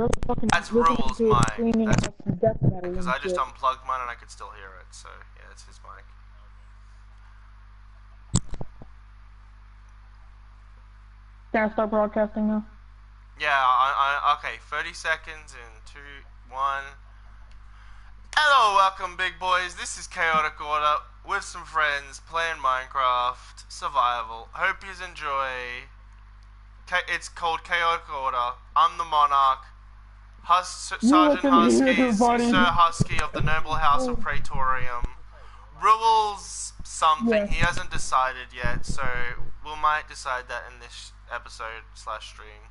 really fucking That's listening Rule's to it mic. screaming That's like death metal because and I just shit. unplugged mine and I could still hear it. So yeah, it's his mic. Can I start broadcasting now? Yeah, okay, 30 seconds in 2, 1. Hello, welcome big boys. This is Chaotic Order with some friends playing Minecraft Survival. Hope you enjoy. It's called Chaotic Order. I'm the Monarch. Sergeant listen here, Husky, buddy. Sir Husky of the Noble House of Praetorium. Rules something. Yes. He hasn't decided yet, so we might decide that in this episode / stream.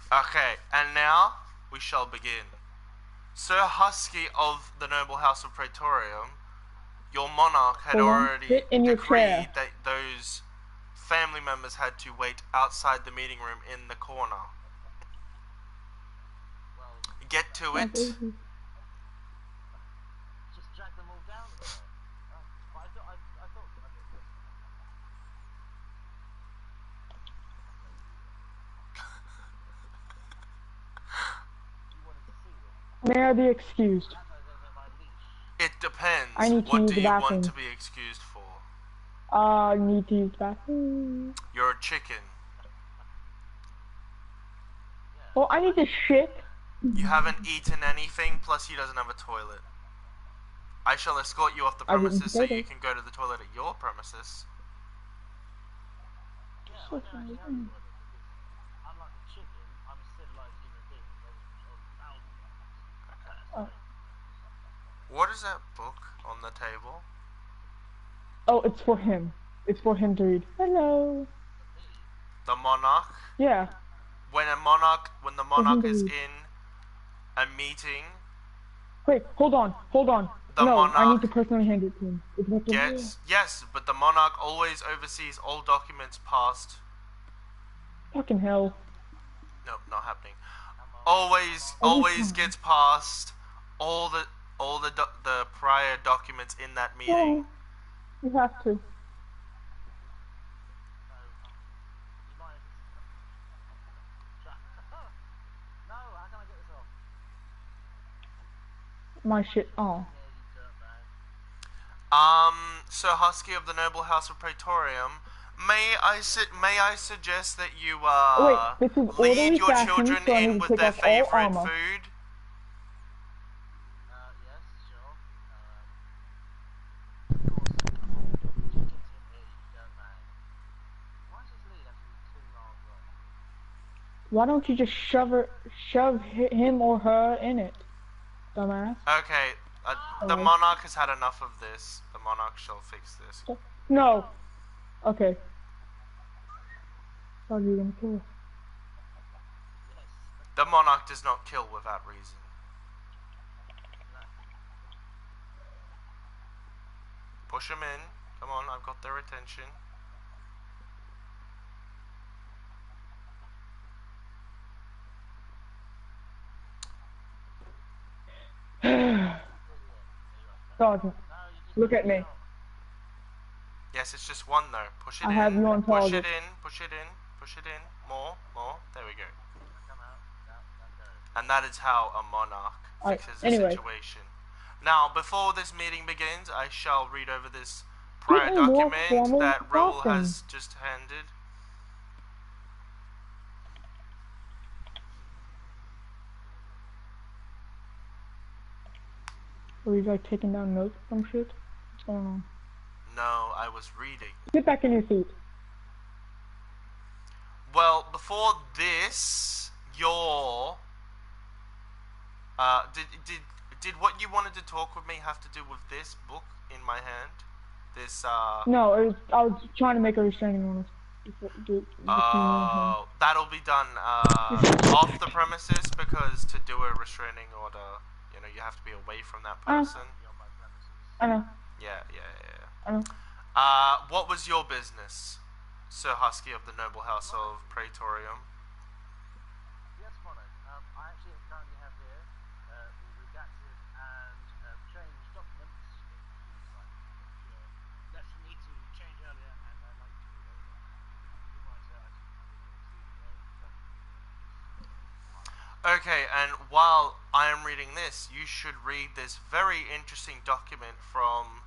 Okay, and now we shall begin. Sir Husky of the Noble House of Praetorium, your monarch had already Sit in your decreed chair. that those family members had to wait outside the meeting room in the corner. Get to it. Just drag them all down there. But I thought. You wanted to see them. May I be excused? They're my leash. It depends. I need to What use do the you want bathroom. to be excused for? I need to use the bathroom. You're a chicken. Well, I need to shit. You haven't eaten anything, plus he doesn't have a toilet. I shall escort you off the I didn't premises so say you that. can go to the toilet at your premises. Yeah, I don't actually have a toilet because, unlike a chicken, I'm a civilized human being. Thousands of years. What is that book on the table? Oh, it's for him. It's for him to read. Hello. The Monarch? Yeah. When the monarch is in a meeting, Wait, hold on. The No, I monarch need to personally hand it to him. It's not yes, but the monarch always oversees all documents passed. Fucking hell. Nope, not happening. Always gets past all the prior documents in that meeting. You have to. No, how can I get this off? My shit. Oh. Sir Husky of the Noble House of Praetorium, may I suggest that you Wait, this is lead orderly your fashion, children so I in need to with take their off all favorite armor. food? Yes, sure. Of course, chickens in here, you don't mind. Why does this lead have to be 2 miles long? Why don't you just shove him or her in it, dumbass? Okay, the monarch has had enough of this. The monarch shall fix this. No. Okay. How are you gonna kill us? The monarch does not kill without reason. Push them in. Come on, I've got their attention. Sergeant, look at me. Yes, it's just one though. Push it in. I have you on Push target. it in. Push it in. Push it in. More. There we go. And that is how a monarch fixes a situation. Now, before this meeting begins, I shall read over this prior document that Rule has just handed. Were you like taking down notes from shit? What's going on? No, I was reading. Get back in your seat. Well, before this, your did what you wanted to talk with me have to do with this book in my hand? This No, I was trying to make a restraining order. That'll be done off the premises, because to do a restraining order, you know, you have to be away from that person. I know. Yeah. I know. What was your business, Sir Husky of the Noble House of Praetorium? Yes, Monarch. I actually currently have here the redacted and changed documents. Left for me to change earlier, and I'd like to Okay, and while I am reading this, you should read this very interesting document from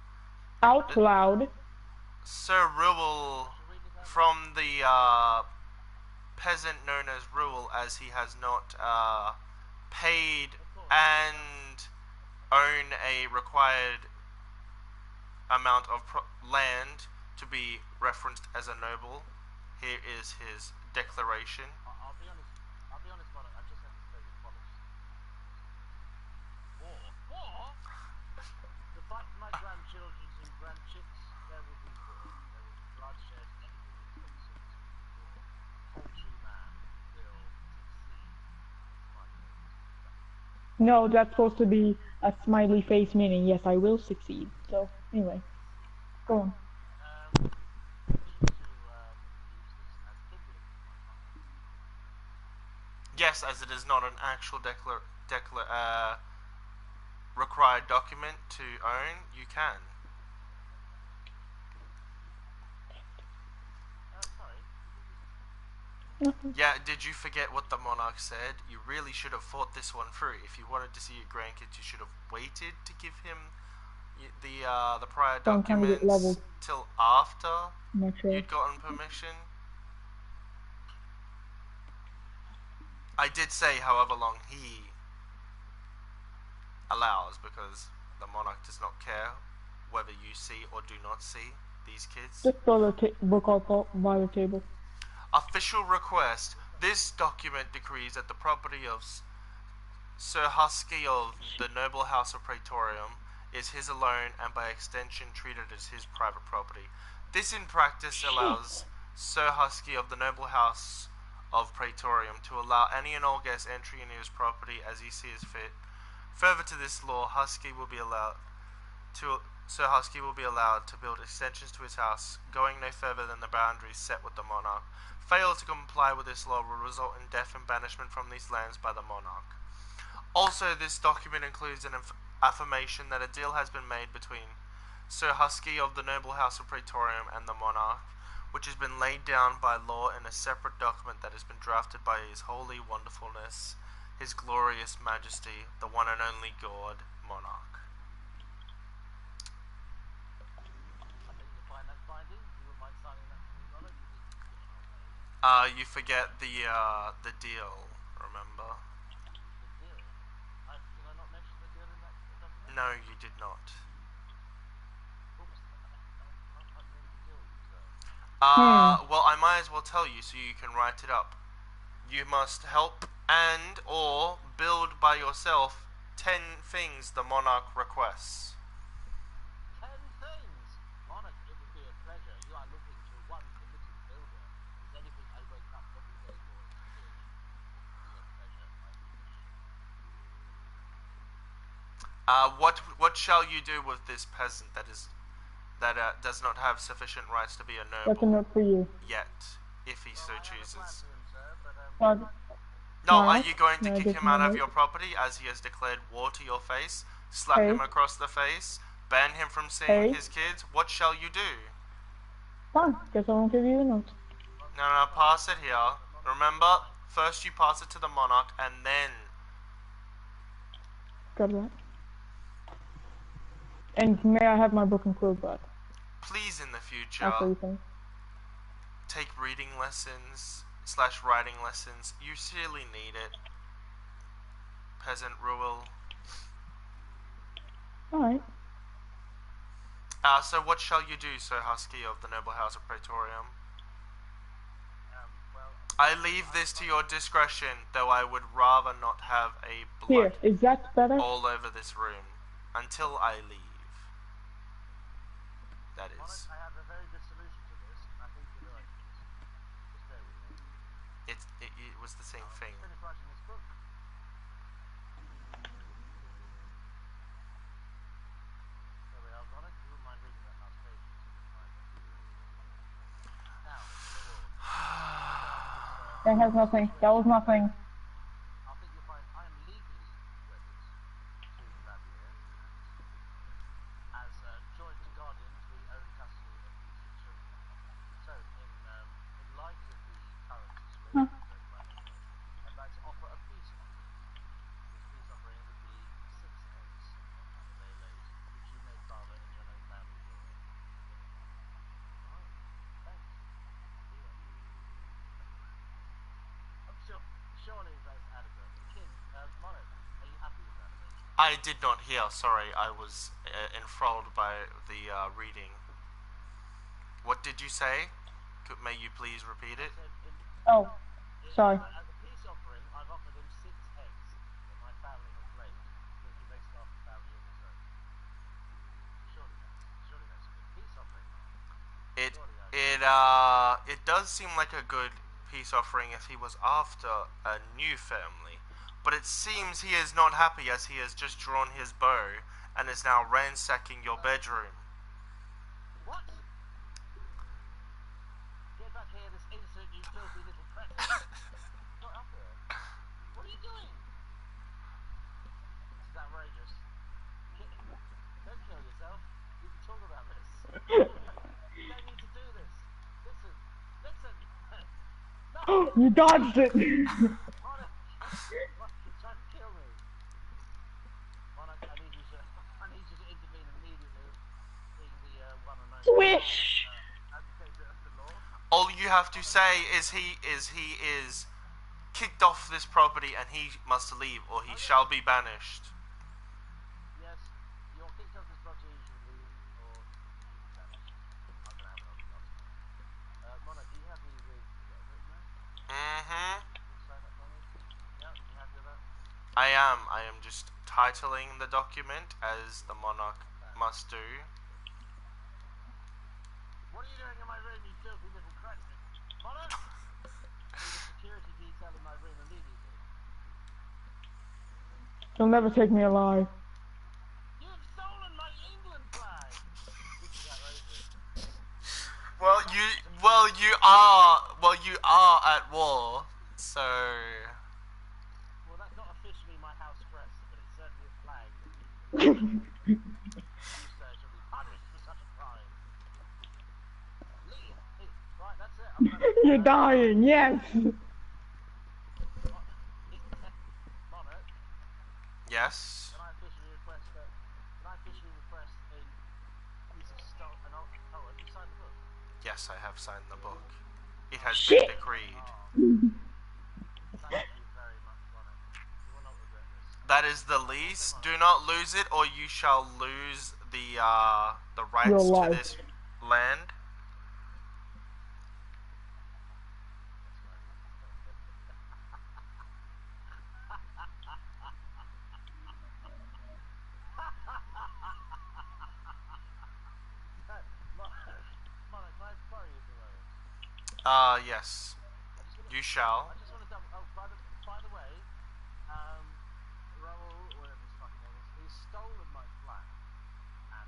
Out loud. Sir Ruel, from the peasant known as Ruel, as he has not paid and own a required amount of land to be referenced as a noble. Here is his declaration. I'll be honest, Monarch, I just have to say this follows. War? To fight for my grandchildren and grandchicks, there will be war. There will be bloodshed, anything that takes it. Poultry man will succeed. No, that's supposed to be a smiley face meaning, yes, I will succeed. So, anyway. Go on. Yes, as it is not an actual required document to own, you can. Nothing. Yeah, did you forget what the monarch said? You really should have thought this one through. If you wanted to see your grandkids, you should have waited to give him the prior So I'm trying to get documents leveled. till after I'm not sure. you'd gotten permission. I did say however long he allows, because the monarch does not care whether you see or do not see these kids. Just throw the book out by the table. Official request. This document decrees that the property of Sir Husky of the noble house of Praetorium is his alone, and by extension treated as his private property. This in practice allows Sir Husky of the noble house of Praetorium to allow any and all guests entry into his property as he sees fit. Further to this law, Sir Husky will be allowed to build extensions to his house, going no further than the boundaries set with the monarch. Fail to comply with this law will result in death and banishment from these lands by the monarch. Also, this document includes an affirmation that a deal has been made between Sir Husky of the noble house of Praetorium and the monarch, which has been laid down by law in a separate document that has been drafted by his holy wonderfulness, his glorious majesty, the one and only God, monarch. You forget the deal, remember? Did I not mention the deal in that document? No, you did not. Well, I might as well tell you so you can write it up. You must help and or build by yourself 10 things the monarch requests. 10 things! Monarch, it would be a pleasure. You are looking to one committed builder. Is anything I wake up every day for experience? It would be a pleasure, my liege. What shall you do with this peasant that does not have sufficient rights to be a noble? That's a note for you. Yet, if he so chooses. No, are you going to kick him out of your property as he has declared war to your face? Slap him across the face? Ban him from seeing his kids? What shall you do? Fine, guess I won't give you a note. No, pass it here. Remember, first you pass it to the monarch and then... Got that. And may I have my book and quill back? Please, in the future, After you finish. take reading lessons / writing lessons. You surely need it. Peasant Ruel. Alright. So what shall you do, Sir Husky of the noble house of Praetorium? I leave this to your discretion, though I would rather not have a blood Here, is that better? all over this room until I leave. That is. I have a very good solution to this. I think you're right. Just bear with me. It was the same thing. Finish writing this book. There we are, Monarch. You wouldn't mind reading that last page. Now, That has nothing. That was nothing. I think you'll find I am legally wedded to Vladimir. As joint guardians, we own custody of these children. So, in light of the current situation, I'd like to offer a peace offering. I did not hear. Sorry, I was enthralled by the reading. What did you say? May you please repeat it? Oh, sorry. As a peace offering, I've offered him 6 eggs that my family have laid, that he may start a family of his own. Surely that's a good peace offering, Mark. It does seem like a good peace offering if he was after a new family, but it seems he is not happy as he has just drawn his bow and is now ransacking your bedroom. What? Get back here this instant, you filthy little cretin. Not up here. What are you doing? This is outrageous. Don't kill yourself. We can talk about this. You don't need to do this. Listen. No! You dodged it! Monarch! You're trying to kill me. Monarch, I need you to intervene immediately, being the one and only Swish! advocate of the law. All you have to say is he is kicked off this property and he must leave or he shall be banished. Yes, you're kicked off this property, you should leave, or you can vanish. I'm gonna have another look. Monarch, do you have the written there? Mm-hmm. Sign that for me? Yeah, you happy with that? I am just titling the document as the monarch must do. What are you doing in my room, you filthy little cretin? Monarch! Need a security detail in my room immediately. You'll never take me alive. You've stolen my England flag! This is outrageous. Well you are at war, so Well, that's not officially my house crest, but it's certainly a flag that you, sir, shall be punished for such a crime. Leave! Right, that's it. I'm gonna... You're dying, yes! Monarch, yes. can I officially request a piece of stock and have you signed the book? Yes, I have signed the book. It has Shit. been decreed. Thank you very much, Monarch. You will not regret this. That is the lease. Do not lose it or you shall lose the rights Your to life. this land. Monarch, can I borrow you for a moment? Yes. You shall. I just want to double. Oh, by the way, Raoul, whatever his fucking name is, he's stolen my flag, and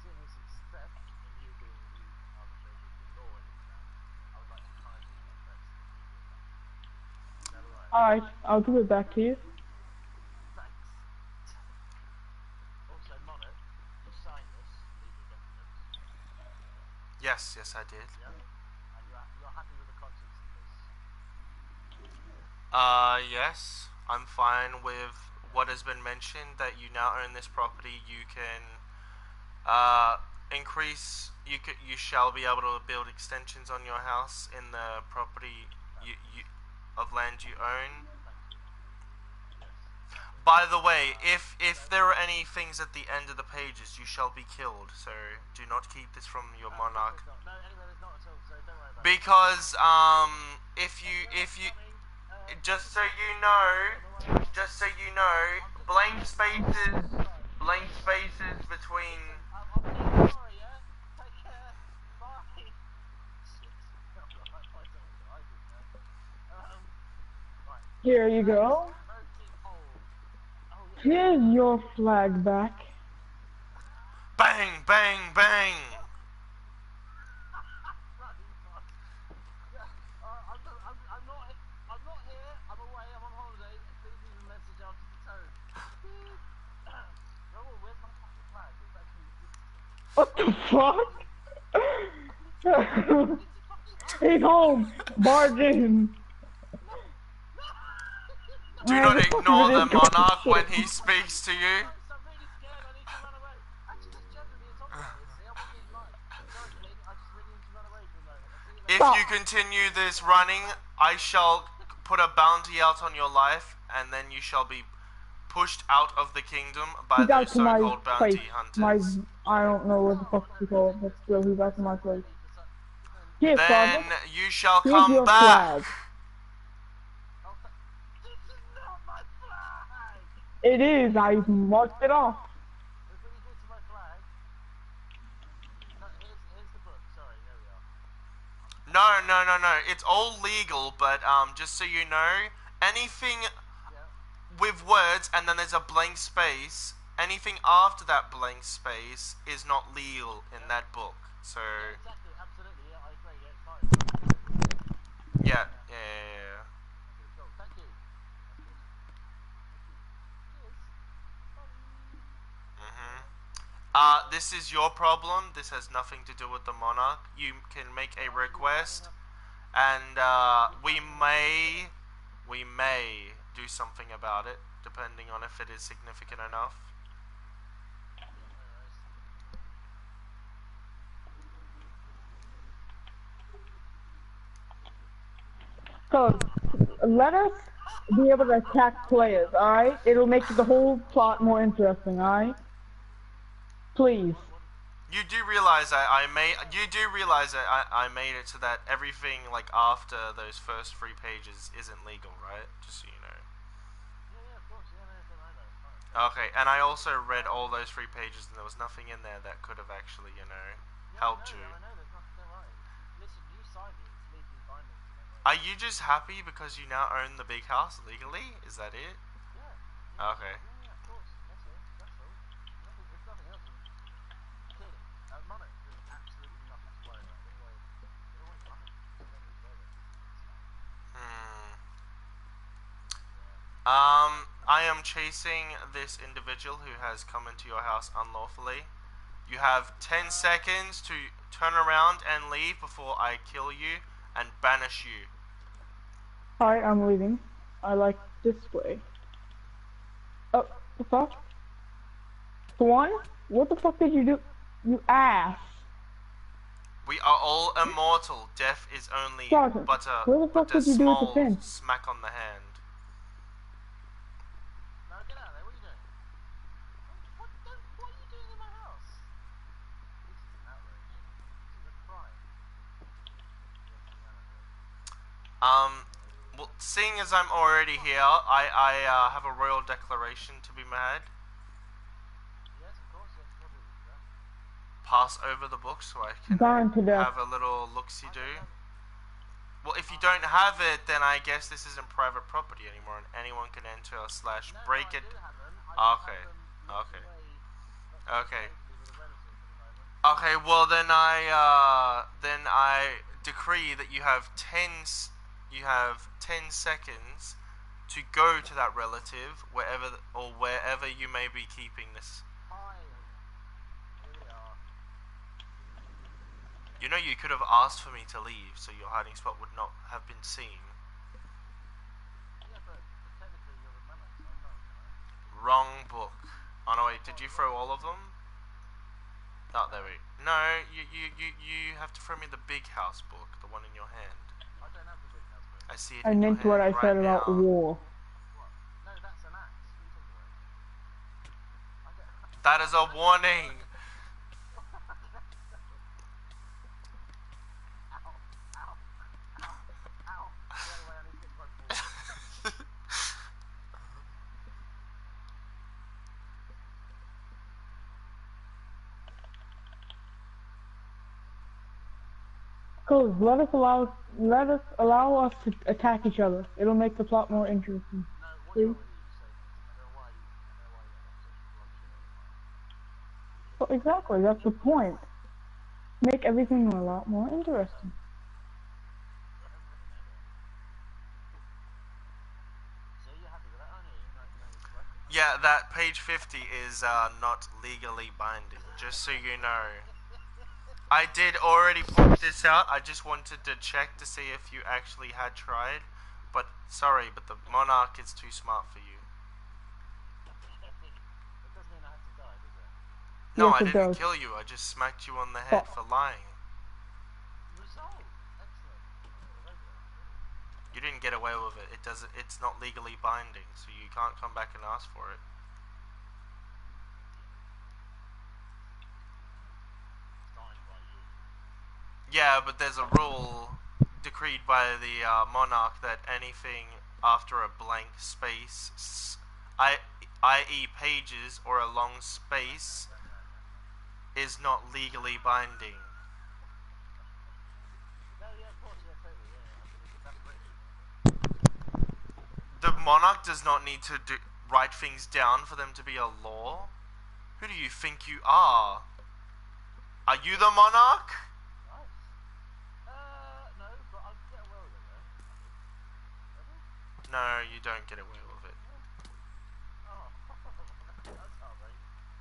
seeing as it's theft, and you being the arbitrator of the law in England, I would like to kindly request that you give it back. Is that alright? Alright, I'll give it back to you. Thanks. Also, Monarch, you signed this legal document. Yes, I did. Yeah. And you're happy with the contents of this. Yes. I'm fine with what has been mentioned, that you now own this property. You can increase, you shall be able to build extensions on your house in the property of land you own. By the way, if there are any things at the end of the pages, you shall be killed, so do not keep this from your monarch. No, anyway, there's not at all, so don't worry about it. Because if you just so you know, blank spaces between I'll be sorry, yeah? Take care. Bye. Shit. Right. Here you go. Voting poll. Oh, yeah. Here's your flag back. bang, bang, bang. I'm not here. I'm away. I'm on holiday. Please leave a message after the tone. Raoul, where's my fucking flag? Give it back to me. What the fuck? He's home! Barge in! Do Why not the fuck ignore is the it this monarch shit? when he speaks to you. I'm really scared. I need to run away. Actually, just generally, it's obvious. See, I wasn't even lying. Sorry, King. I just really need to run away for a moment. I'll see you If later. you continue this running, I shall put a bounty out on your life, and then you shall be pushed out of the kingdom by He's out those to my so-called place. bounty hunters. I don't know what the fuck you call it, but still, he's out to my place. Here, Then father. you shall Here's come your back. flag. This is not my flag! It is. I marked it off. Look what you did to my flag. No, here's the book. Sorry, there we are. No. It's all legal, but just so you know, anything Yeah. with words and then there's a blank space, anything after that blank space is not legal in that book. So Yeah, exactly, absolutely, yeah, I agree, yeah, it's fine. yeah. Okay, cool, thank you. That's good. Thank you. Yes. Bye. This is your problem. This has nothing to do with the monarch. You can make a request, and we may do something about it, depending on if it is significant enough. So, let us be able to attack players, alright? It'll make the whole plot more interesting, alright? Please. You do realize that I made it so that everything like after those first 3 pages isn't legal, right? Just so you know. Yeah, of course, yeah, no, it's fine. Okay, and I also read all those 3 pages, and there was nothing in there that could have actually, helped you. I know, there's nothing, don't worry. Listen, you signed it, it's legally binding, so don't worry. Are you just happy because you now own the big house legally? Is that it? Yeah. Okay. Yeah, of course, that's all. There's nothing else. Clearly, money, there's absolutely nothing to worry about. They're always money. So don't really worry about it. I am chasing this individual who has come into your house unlawfully. You have 10 seconds to turn around and leave before I kill you and banish you. Alright, I'm leaving. I like this way. Oh, the fuck? One? What the fuck did you do? You ass. We are all immortal. Death is only Sergeant, but what the fuck a did you do with the small fence? smack on the hand. No, get out of there. What are you doing? What are you doing in my house? This is an outrage. This is a crime. Well, seeing as I'm already here, I have a royal declaration to be made. Yes, of course. Yes, what is that? Pass over the book so I can Burn to death. have a little look-see-do. Well, if you don't have it, then I guess this isn't private property anymore, and anyone can enter / break it. Okay. Okay. Well, then I decree that you have 10 seconds to go to that relative wherever you may be keeping this. Here we are. You know, you could have asked for me to leave, so your hiding spot would not have been seen. Yeah, but technically you're the monarch, so I can't. Wrong book. Oh no, wait, did you throw all of them? Oh, there we go. No, you have to throw me the big house book, the one in your hand. I don't have the big house book. I see it I in your meant what I hand said right about now. war. What? No, that's an axe. What are you talking about? That is a warning. Ow. Get away, I need to get quite forward. Cool. Let us allow us to attack each other. It'll make the plot more interesting. No, what See? do you want me to say? I don't know why you have such bloodshed. Well, exactly. That's the point. Make everything a lot more interesting. So you're happy with that, aren't you? No, Yeah, that page 50 is not legally binding, just so you know. I did already point this out. I just wanted to check to see if you actually had tried. But sorry, but the monarch is too smart for you. That doesn't mean I have to die, does it? No, Yes, I it didn't does. kill you. I just smacked you on the head for lying. Resolved. Excellent. You didn't get away with it. It doesn't. It's not legally binding, so you can't come back and ask for it. Signed by you. Yeah, but there's a rule decreed by the monarch that anything after a blank space, i.e. pages or a long space, is not legally binding. No, yeah, of course, yeah, totally, yeah, absolutely. That's British. The monarch does not need to write things down for them to be a law. Who do you think you are? Are you the monarch? Nice. No, but I'll get away with it, though. No, you don't get away with it. Oh, that's alright.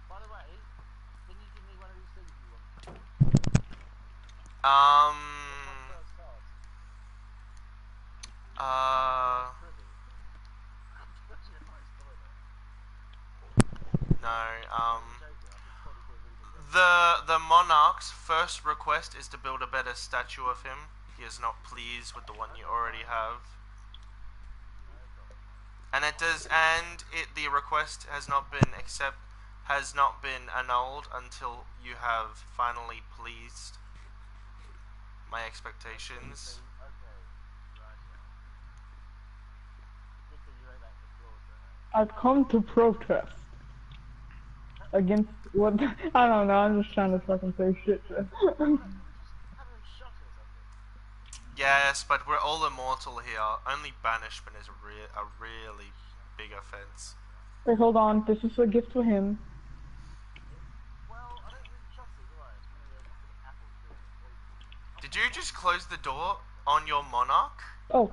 By the way, can you give me one of these things you want? Um. What's my first card? Privy. I'm putting in my toilet. No. I'm joking, I could probably do a really good job. The monarch's first request is to build a better statue of him. He is not pleased with the one you already have. No problem. And the request has not been annulled until you have finally pleased my expectations. Okay, right, yeah. Good thing you ain't like the claws then, eh? I've come to protest against what I don't know. I'm just trying to fucking say shit. Can we just have him shot or something? Yes, but we're all immortal here. Only banishment is a really big offense. Wait, hold on. This is a gift for him. Well, I don't really trust it, do I? It's one of the apple trees and poison. Did you just close the door on your monarch? Oh,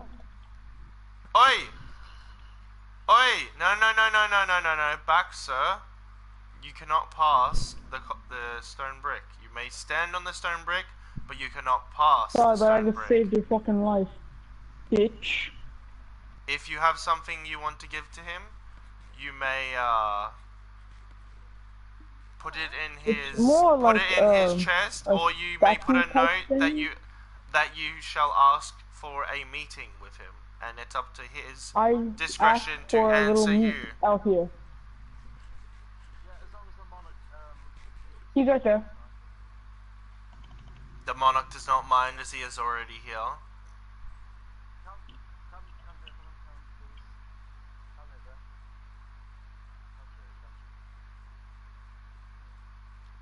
Oi! Oi! No, no, no, no, no, no, no, no. Back, sir. You cannot pass the stone brick. You may stand on the stone brick, but you cannot pass sorry, the but I stone just brick. saved your fucking life, bitch. If you have something you want to give to him, you may put it in It's more like, his chest, a or you may put a statue type note that thing. you shall ask for a meeting with him, and it's up to his I discretion asked to for a little answer meat you. out here. Yeah, as long as the monarch, He's right there. The monarch does not mind, as he is already here. Come, gentlemen, come, please. Come hither. Come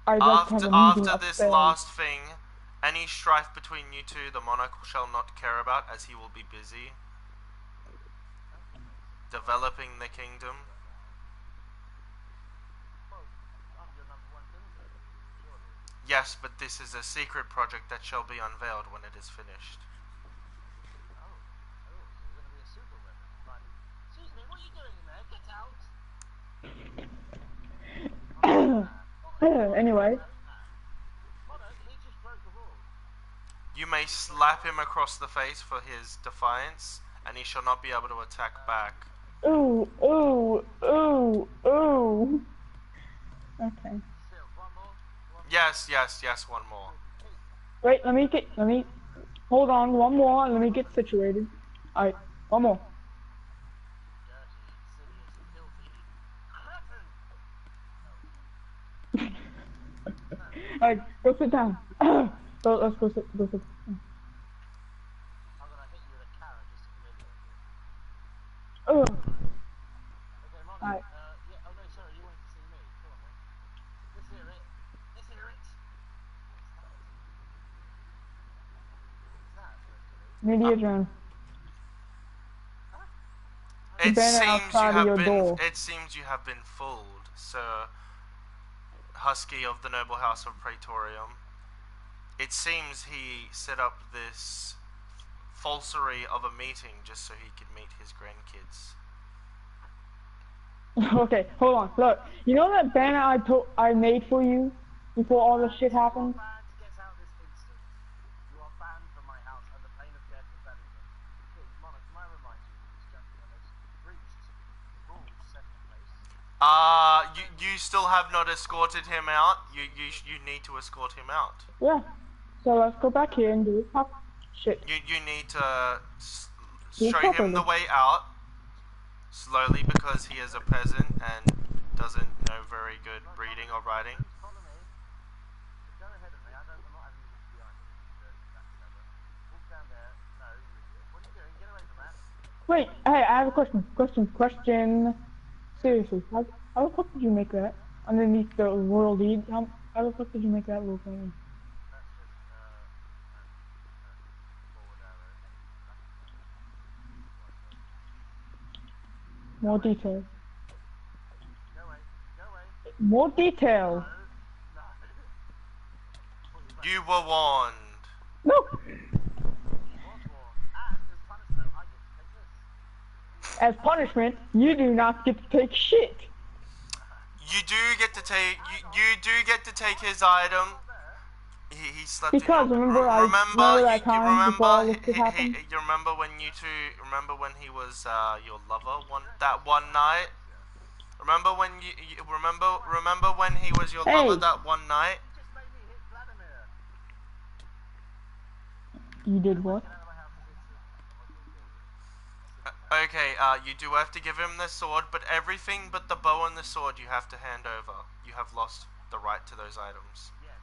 through. I'd like to have a meeting After this upstairs. last thing, any strife between you two, the monarch shall not care about, as he will be busy developing the kingdom. Well, I'm your number one dinghy, surely. Yes, but this is a secret project that shall be unveiled when it is finished. Oh, so you're going to be a super weapon. Like, excuse me, what are you doing in there? Get out! Anyway, Monarch, he just broke the rules. You may slap him across the face for his defiance, and he shall not be able to attack back. ooh, ooh, ooh, ooh. Okay. Still, one more? Yes, one more. Wait, hold on, one more, let me get situated. Alright, one more. Dirty, insidious, filthy cretin! Alright, go sit down. So let's go sit. I'm gonna hit you with a carrot just to humiliate you. Ugh. Okay, Monarch, Alright. yeah, oh no, sorry, you wanted to see me. Come on, then. Let's hear it. Let's hear it. What's that, first of all? Media drone. It Banner outside of your door. It seems you have been fooled, Sir Husky of the noble house of Praetorium. It seems he set up this falsery of a meeting just so he could meet his grandkids. Okay, hold on. Look, you know that banner I made for you before all this shit happened? You are banned. Get out this instant. You are banned from my house under pain of death if that isn't. Please, Monarch, can I remind you that this gentleman has breached rules set in place? You still have not escorted him out. You need to escort him out. Yeah. So let's go back here and do this shit. You need to Do it show him the properly. way out slowly because he is a peasant and doesn't know very good reading or writing. Don't follow me. Go ahead of me. I'm not having you look behind me. That's clever. Walk down there. No, you idiot. What are you doing? Get away from that. Wait, hey, I have a question. Seriously, how the fuck did you make that? Underneath the royal deed? How the fuck did you make that look like? That's just forward arrow. Nothing more. More detail. Go away. Go away. More detail. No. Pull you back. You were warned. No! He was warned. And as punishment, I get to take this. As punishment, you do not get to take shit. You do get to take. You do get to take his item. Not there. He slept Because in your, remember, remember that you time remember before all this shit happened? you remember when you two remember when he was your lover that one night. Remember when you remember when he was your lover Hey. that one night. You just made me hit Vladimir. You did what? Get out of my house and hit him. Okay, you do have to give him the sword, but everything but the bow and the sword you have to hand over. You have lost the right to those items. Yes.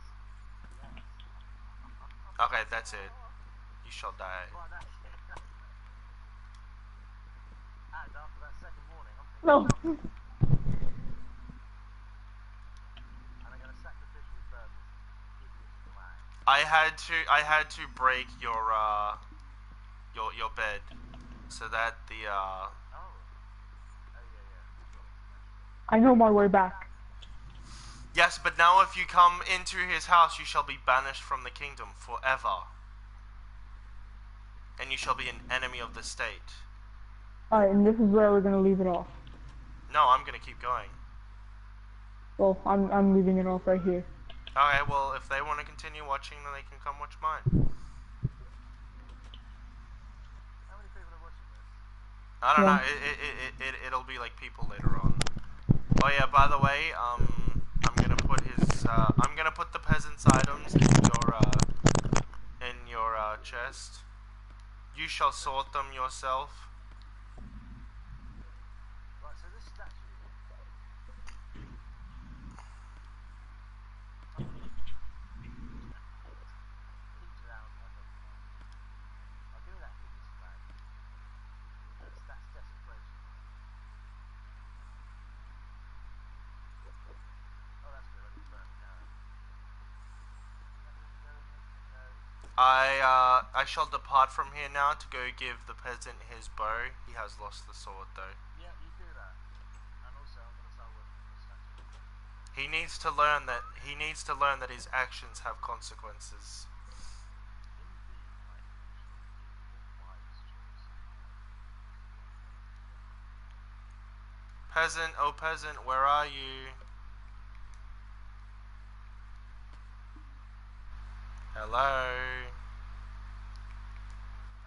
Okay, that's it. You shall die. Well, that's it. And after that second warning, I'm thinking, No. and I'm going to sacrificially burn this hideous flag. I had to break your bed so that the Oh. Oh, yeah. I know my way back. yes, but now if you come into his house you shall be banished from the kingdom forever. And you shall be an enemy of the state. Alright, and this is where we're gonna leave it off. No, I'm gonna keep going. Well, I'm leaving it off right here. Okay, well if they want to continue watching then they can come watch mine. How many people are watching this? I don't Yeah. know, it'll be like people later on. Oh yeah, by the way, I'm gonna put the peasant's items in your chest. You shall sort them yourself. Right, so this statue. Peter out like a. I'll give me that hideous flag. That's desecration. Oh, that's good. I can burn it down. I shall depart from here now to go give the peasant his bow. He has lost the sword though. Yeah, you do that. And also, I'm going to start working on the statue. He needs to learn that his actions have consequences. Peasant, oh peasant, where are you? Hello? I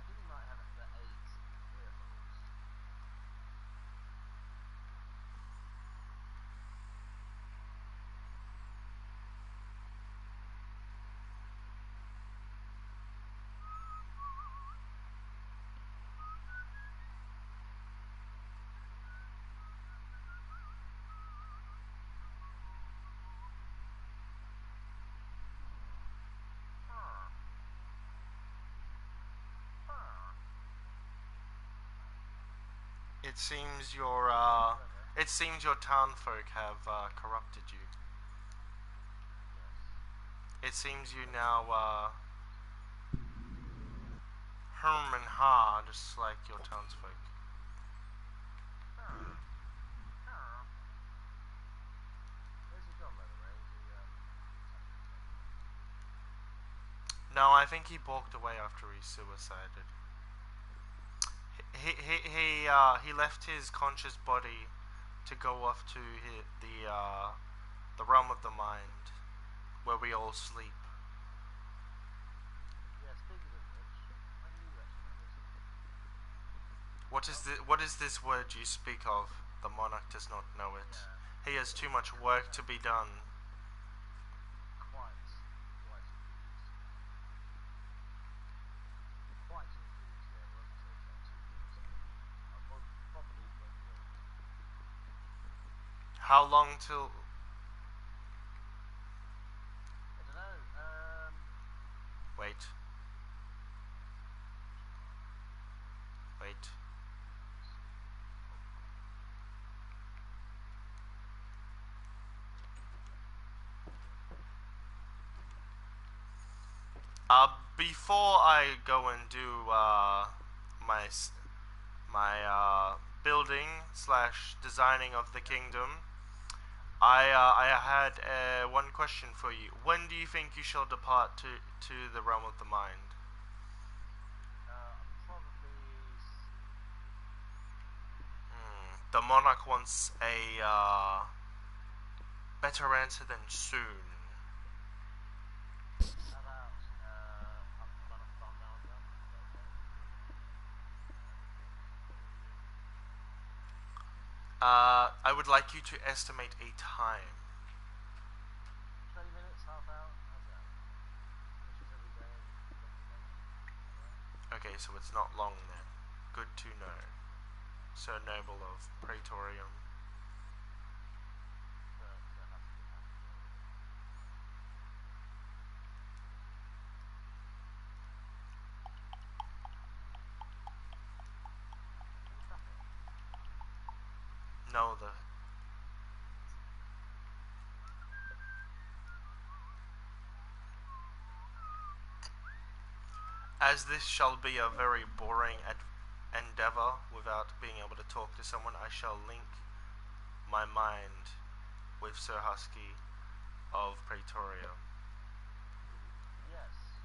think he might have the AIDS ear holes. It seems your townfolk have corrupted you. It seems you now hum and ha just like your townsfolk. Where's he gone, by the way? Is he, No, I think he walked away after he suicided. He left his conscious body to go off to the realm of the mind, where we all sleep. yeah, speaking of which, when you actually know this? What is this word you speak of? The monarch does not know it. Yeah. He has too much work to be done. Quite confused. Quite confused, yeah, well, to say that. How long till? I don't know. Wait. Wait. Before I go and do my building slash designing of the kingdom, I had one question for you. When do you think you shall depart to the realm of the mind? Probably. The monarch wants a better answer than soon. How about after the Monarch Farm now done? Is that okay? I would like you to estimate a time. 20 minutes, half hour. How's that? Missions every day and once a month. Alright. Okay, so it's not long then. Good to know. Sir Noble of Praetorium. Sir Husky has to go. Traffic. No, the as this shall be a very boring endeavor without being able to talk to someone, I shall link my mind with Sir Husky of Praetorium. Yes.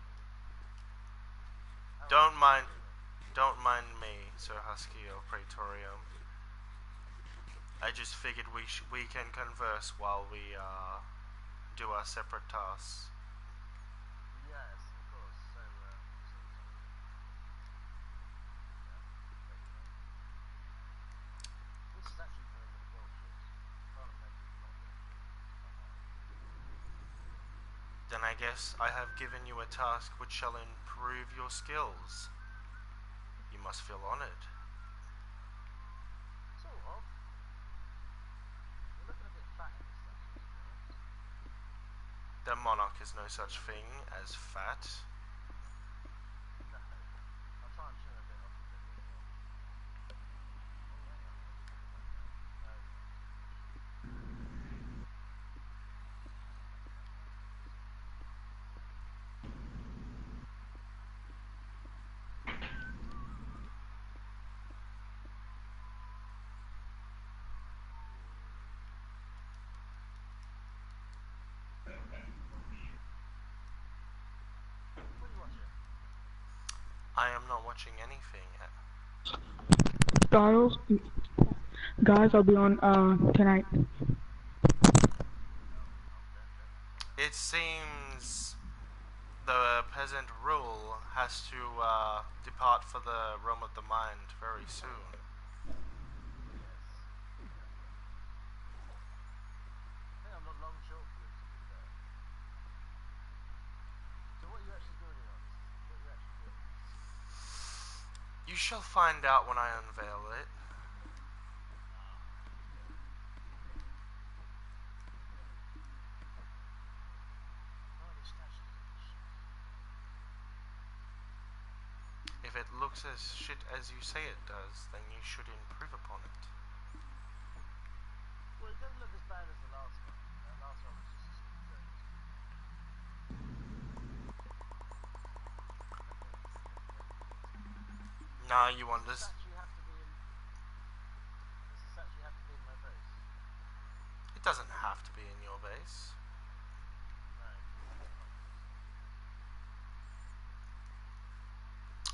How Don't are you mind, feeling? don't mind me, Sir Husky of Praetorium. I just figured we can converse while we do our separate tasks. Yes, of course. So, yeah, let you know. This is actually becoming more bullshit. Trying to make it not bullshit. It's quite hard. Then I guess I have given you a task which shall improve your skills. You must feel honored. Sort of. You're looking a bit fat in this statue, to be honest. The monarch is no such thing as fat. No. I'll try and trim a bit off your belly as well. Oh, hang on. Maybe look at that now. No. What are you watching? I am not watching anything. Guys, guys, I'll be on tonight. It seems the peasant rule has to depart for the realm of the mind very soon. Yes. I think I'm not long short for it, to be fair. So what are you actually building on? What are you actually doing? You shall find out when I unveil it. Ah, okay. Oh, this statue is a bit shit. If it looks as shit as you say it does, then you should improve upon it. Well, it doesn't look as bad as the last one. The last one was just a stick joke. Okay, okay. Now you Does want the this. statue have to be in? Does the statue have to be in my base? It doesn't have to be in your base. No, that's not what you said.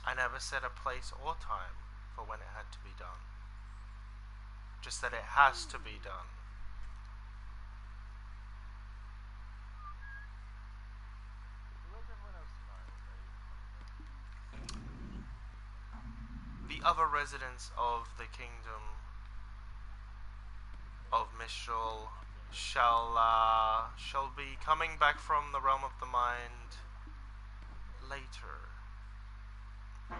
I never set a place or time for when it had to be done. Just that it has to be done. So where's everyone else tonight? What they coming in? The other residents of the kingdom of Mistral shall be coming back from the realm of the mind later. Yeah,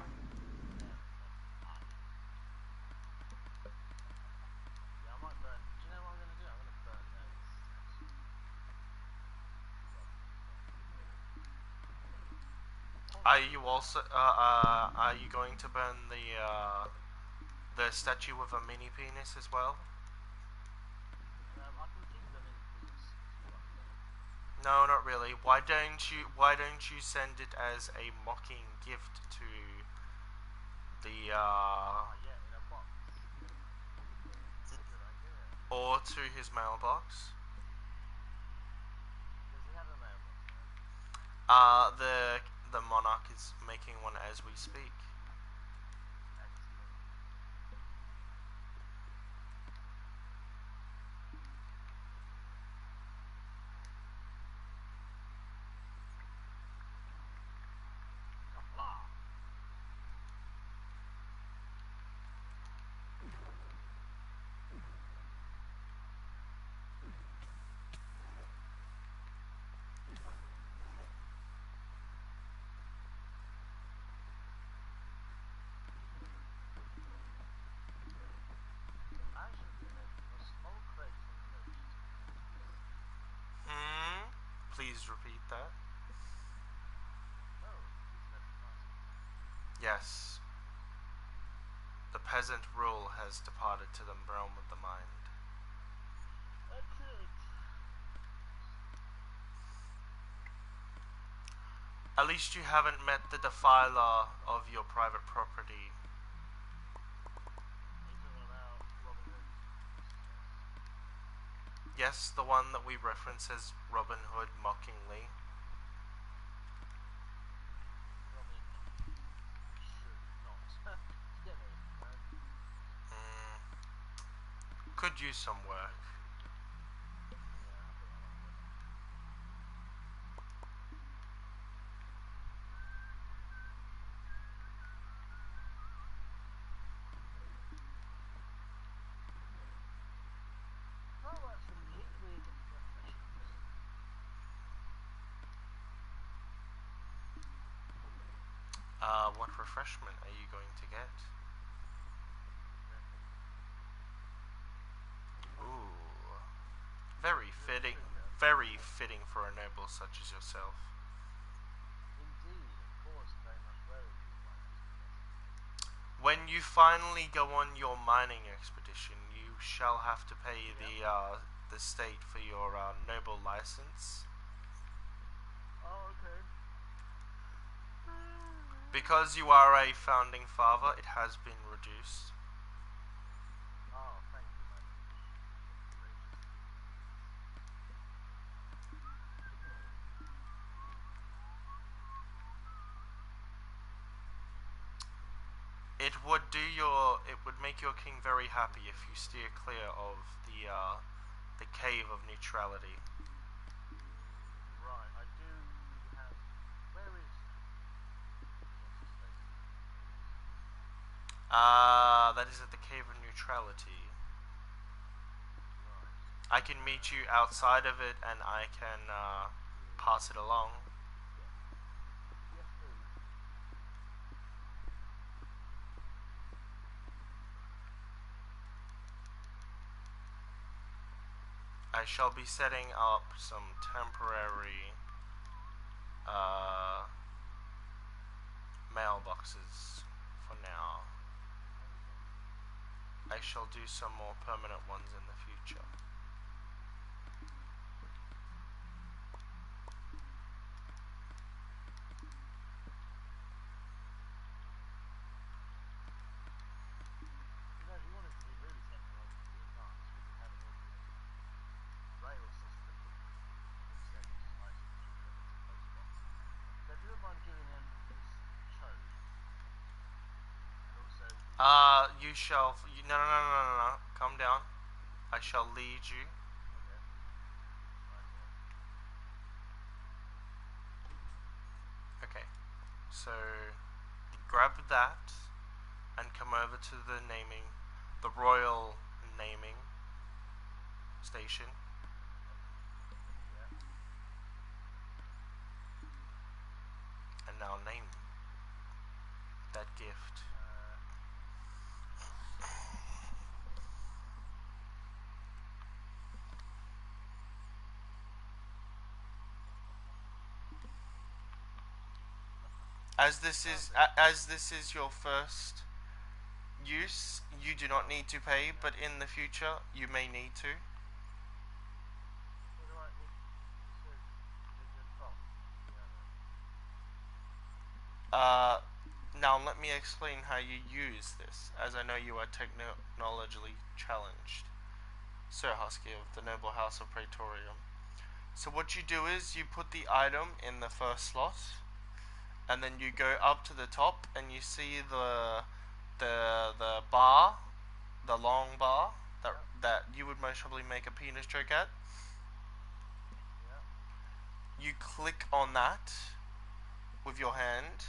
I might burn. Do you know what I'm going to do? I'm going to burn Are you also are you going to burn the statue with a mini penis as well? I can keep them in peace if you like. No, not really. Why don't you send it as a mocking gift to the Yeah, in a box. That's a good idea. or to his mailbox? Does he have a mailbox now? The monarch is making one as we speak. Excellent. Kapla! Mansion connected with a small crater emerged. Hmm. Please repeat that. Oh, he's left the mask. Yes. The peasant rule has departed to the realm of the mind. Excellent. At least you haven't met the defiler of your private property. Are you talking about Robin Hood? Yes, the one that we reference as Robin Hood mockingly. Robin should not get it, you know? Mm, could use some work. Yeah, I think I might get it. How about some liquid refreshments? What refreshment are you going to get? Red Bull. Ooh. Very You're a fitting. drinker? Very fitting for a noble such as yourself. Indeed, of course, very much very like it, yes. When you finally go on your mining expedition, you shall have to pay the state for your noble license. Oh, okay. Because you are a founding father, it has been reduced. Oh, thank you, my liege. Gracious. It would make your king very happy if you steer clear of the cave of neutrality. Right, I do have. Where is. What's his face? That is at the cave of neutrality. Right. I can meet you outside of it, and I can pass it along. Yes, please. I shall be setting up some temporary uh, mailboxes for now. Okay. I shall do some more permanent ones in the future. You know, if you wanted to do really something relatively advanced, we could have an automated rail system that sends items from here to post box. So if you wouldn't mind giving him this chode, and also the... You shall. No, no, no, no, no, no. Calm down. I shall lead you. Okay. Right, yeah. Okay. So, grab that and come over to the royal naming station, Yeah. and now name that gift. As this is your first use, you do not need to pay, but in the future you may need to. What do I? What? It says there's a top. Yeah. Now let me explain how you use this, as I know you are technologically challenged. Sir Husky of the Noble House of Praetorium. So what you do is you put the item in the first slot, and then you go up to the top, and you see the bar, the long bar that you would most probably make a penis joke at. Yeah. You click on that with your hand,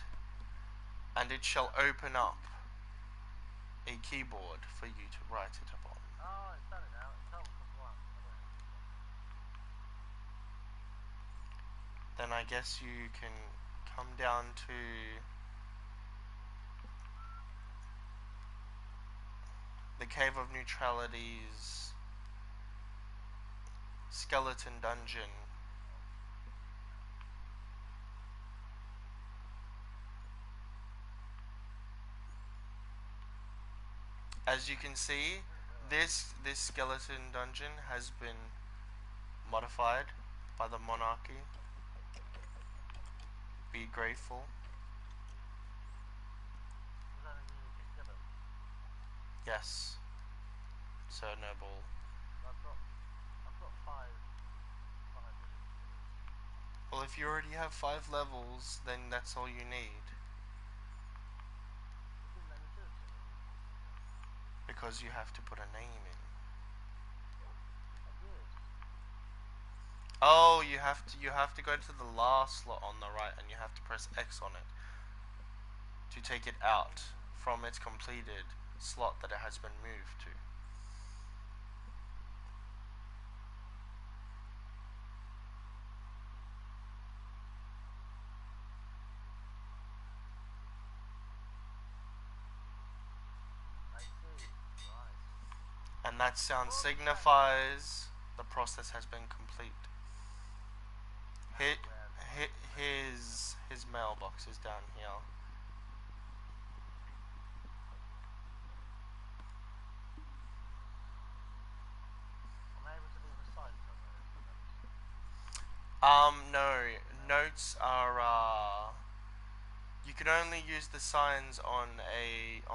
and it shall open up a keyboard for you to write it upon. Oh, it's done it now. Total cost one. I don't have to. Then I guess you can come down to the Cave of Neutrality's skeleton dungeon. As you can see, this skeleton dungeon has been modified by the monarchy. Be grateful. Does that mean you need to kill him? Yes, Sir Noble. I've got five villages to do. Well, if you already have 5 levels, then that's all you need. It didn't let me do it to me. Because you have to put a name in. I did. Oh, you have to go to the last slot on the right, and you have to press X on it to take it out from its completed slot that it has been moved to. I see. Right. And that sound signifies the process has been complete. Hit, Where the hit his mailbox is down here. am I able to leave a sign somewhere if I've noticed? No. Notes are you can only use the signs on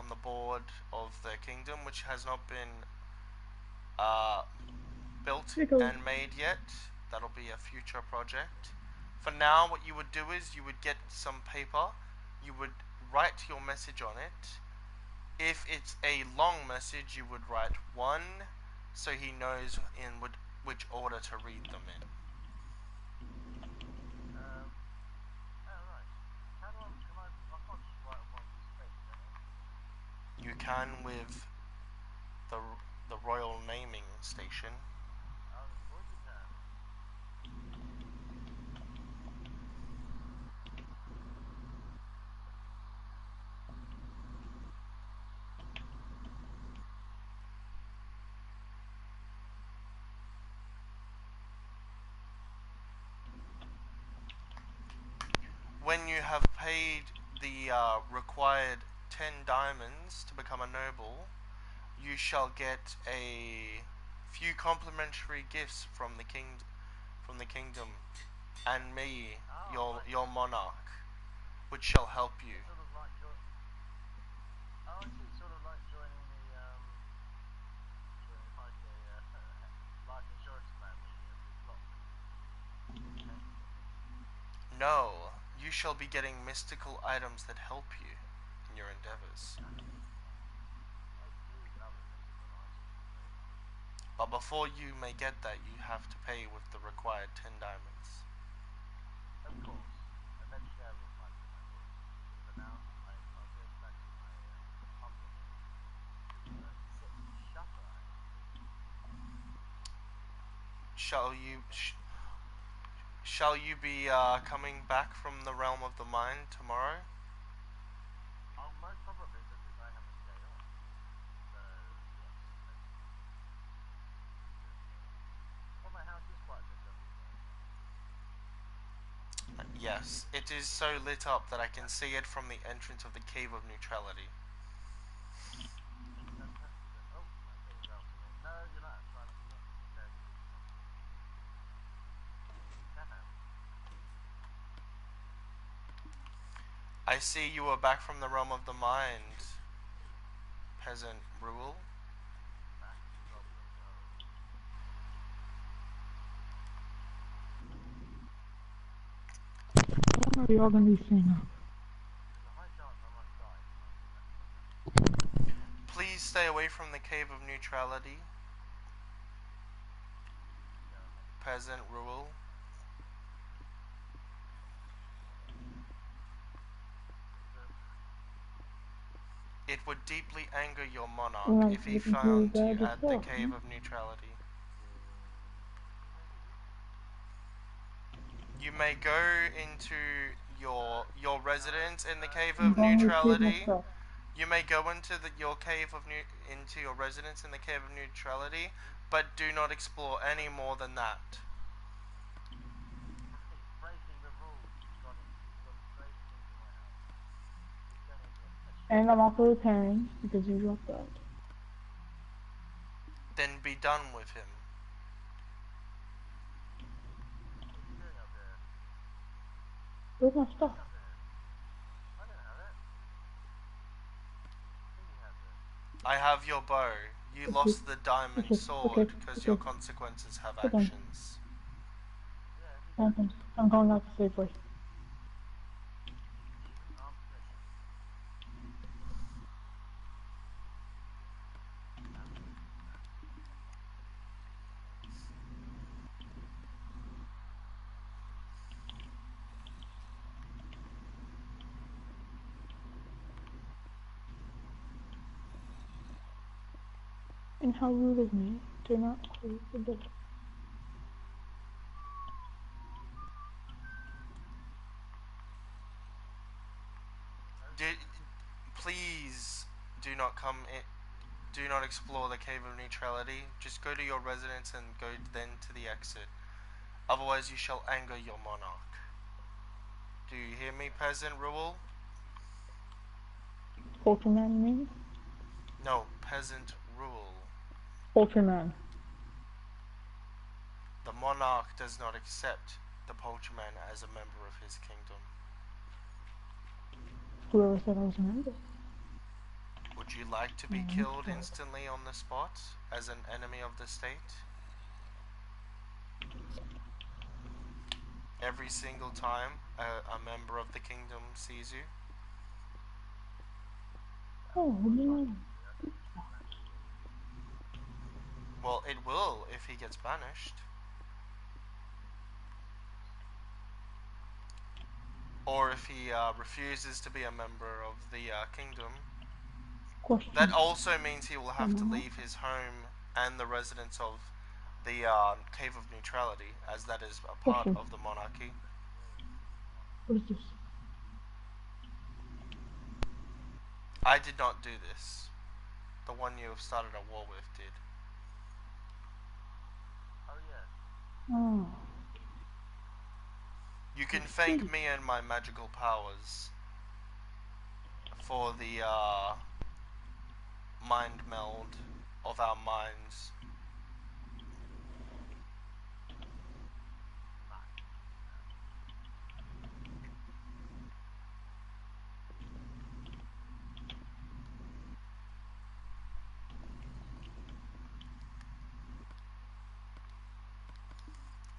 the board of the kingdom, which has not been uh built Pickles. and made yet. That'll be a future project. For now, what you would do is you would get some paper, you would write your message on it. If it's a long message, you would write 1, so he knows in which order to read them in. Oh right. How do I can't just write on one piece of paper, can I? You can with the the royal naming station. Of course you can. When you have paid the required 10 diamonds to become a noble, you shall get a few complimentary gifts from the kingdom, and me, Oh, your monarch, which shall help you. it's sort of like oh, I see. It's sort of like joining like a life insurance plan where you get a big block to pay for something. No, you shall be getting mystical items that help you in your endeavors. I do love a mystical item, you know. But before you may get that, you have to pay with the required 10 diamonds. Of course. Eventually I will find them, I will. But for now, I'll go back to my humble abode to sit and shuffle, I think. Shall you shall you be coming back from the realm of the mind tomorrow? Oh, most probably because I have a day off. So, yes, most probably. Because, well, my house is quite a bit, as you know. Yes, it is so lit up that I can see it from the entrance of the Cave of Neutrality. Oh, that thing's after me. No, you're not trying to. You're not. Okay. Damn. I see you are back from the realm of the mind, peasant rule. Back to Goblin Mode. When are we all gonna be staying up? There's a high chance I might die tonight. Please stay away from the Cave of Neutrality, Yeah, peasant rule. It would deeply anger your monarch if he found you at the Cave of Neutrality. You may go into your residence in the Cave I'm of going to retrieve my Neutrality. stuff. You may go into your into your residence in the Cave of Neutrality, but do not explore any more than that. He's breaking the rules. He's gone straight into my house. He's going into a pet shop. And I'm also repairing because you dropped that. Then be done with him. What are you doing up here? Where's my stuff? Up here. I don't have it. He has it. I have your bow. You Okay. lost the diamond Okay. sword because Okay. your consequences have Hold on. actions. Yeah, he does. Happens. I'm going out to Safeway. Even armed permission. And how rude of me to not close the door. Please do not come in. Do not explore the Cave of Neutrality. Just go to your residence and go then to the exit. Otherwise, you shall anger your monarch. Do you hear me, peasant rule? Ultraman, you mean? No, peasant rule. Ultraman. The monarch does not accept the poultryman as a member of his kingdom. Whoever said I was a member. Would you like to be killed instantly on the spot as an enemy of the state? Every single time a member of the kingdom sees you? Oh, no. Well, it will if he gets banished. Or if he refuses to be a member of the kingdom. Question. That also means he will have to leave his home and the residence of the Cave of Neutrality, as that is a part Question. of the monarchy. What is this? I did not do this. The one you have started a war with did. Oh, yes. Oh. You can thank me and my magical powers for the mind meld of our minds.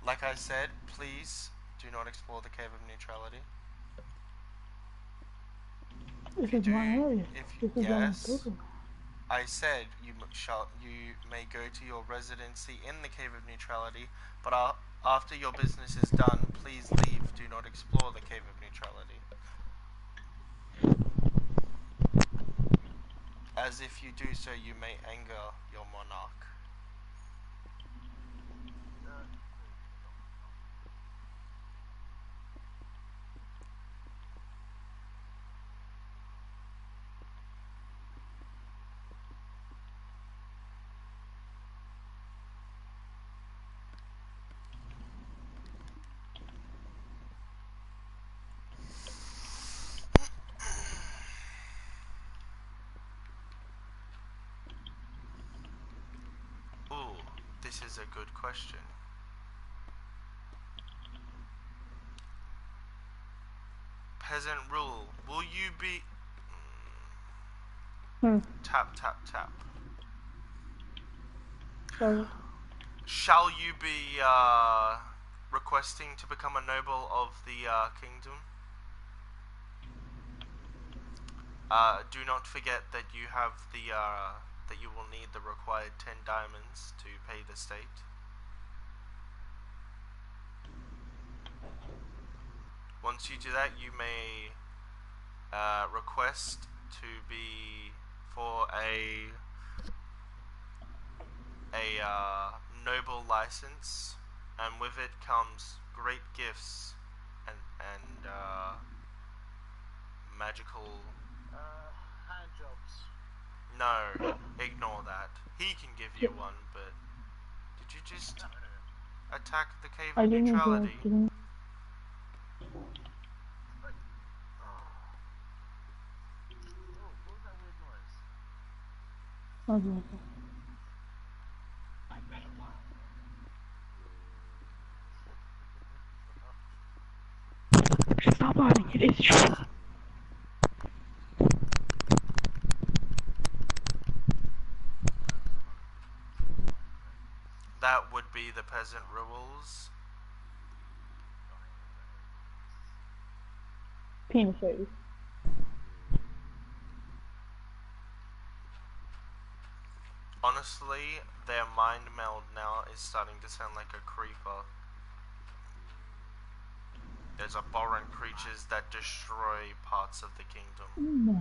Like I said, please do not explore the Cave of Neutrality. This is my area. This is yes, I said you may go to your residency in the Cave of Neutrality, but after your business is done, please leave. Do not explore the Cave of Neutrality. As if you do so, you may anger your monarch. This is a good question. Peasant rule. Will you be... Tap, tap, tap. So, Shall you be requesting to become a noble of the kingdom? Do not forget that you have the that you will need the required 10 diamonds to pay the state. Once you do that, you may request to be for a noble license, and with it comes great gifts and magical. Hand jobs. No, ignore that. He can give you one, but did you just attack the cave I of didn't neutrality? do Oh, what was that weird noise? I better lie. Stop lying, it is true. That would be the peasant rules. Penis face. Honestly, their mind meld now is starting to sound like a creeper. There's abhorrent creatures that destroy parts of the kingdom. No.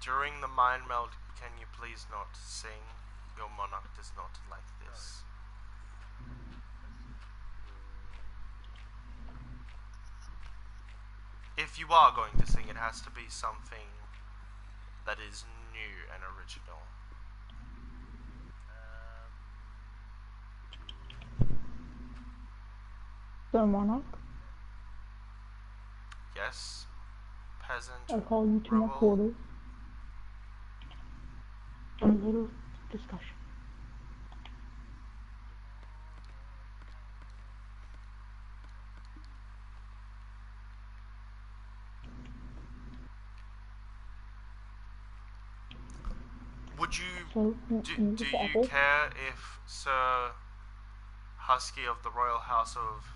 During the mind meld, can you please not sing? Your monarch does not like this. If you are going to sing, it has to be something that is new and original. So, Monarch, Yes, peasant I call you to my rule. quarters. A little discussion. Would you So, do you care if Sir Husky of the Royal House of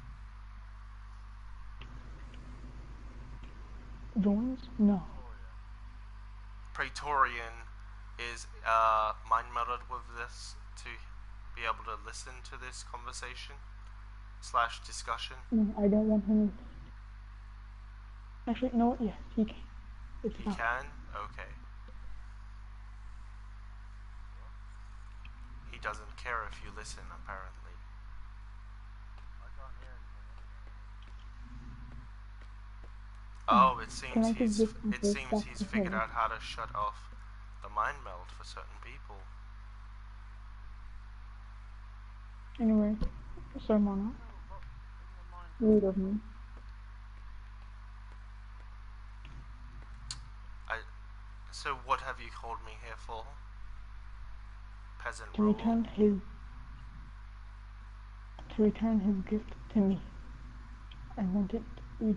joins? No. Praetorian is mind melded with this to be able to listen to this conversation / discussion? No, I don't want him. Actually, you know what? Yes, he can. It's He fine. can? Okay. He doesn't care if you listen, apparently. I can't hear anything. Oh, it Can I seems give this back he's to figured him? out how to shut off the mind meld for certain people. Anyway, Sir Monarch, rude of me. So what have you called me here for? Peasant To rule? return his gift to me. I want it to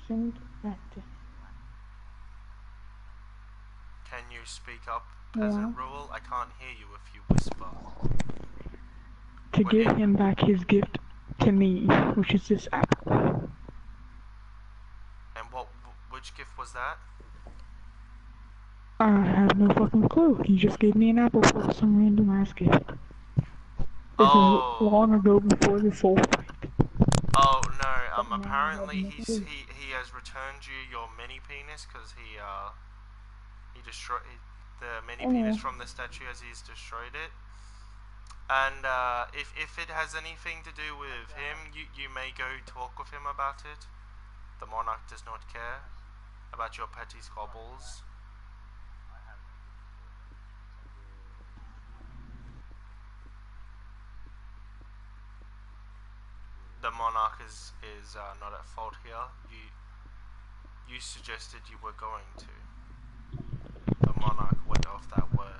send back to him. Can you speak up, peasant rule? I can't hear you if you whisper. To give him back his gift to me, which is this apple. And which gift was that? I have no fucking clue. He just gave me an apple for some random ass gift. This is long ago before this whole fight. Oh no, apparently he has returned you your mini penis because he destroyed the mini penis from the statue as he's destroyed it. And if it has anything to do with him, you may go talk with him about it. The monarch does not care. about your petty squabbles. I have no business doing it. The monarch is not at fault here. You suggested you were going to. The monarch went off that word.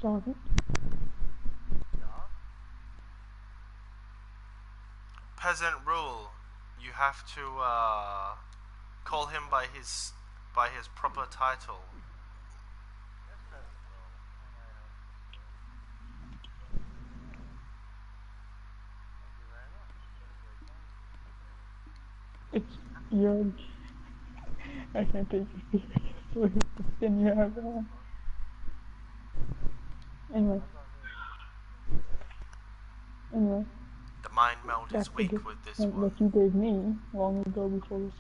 Sergeant? Yeah? Peasant rule. You have to call him by his proper title. Yes, President Roll. How may I help you, sir? Thank you very much. That's very kind of you. It's your... I can't take you seriously. Then you have Anyway. I can't hear you. Anyway. The mind meld That's is the weak gift with this that one. you gave me long ago before this.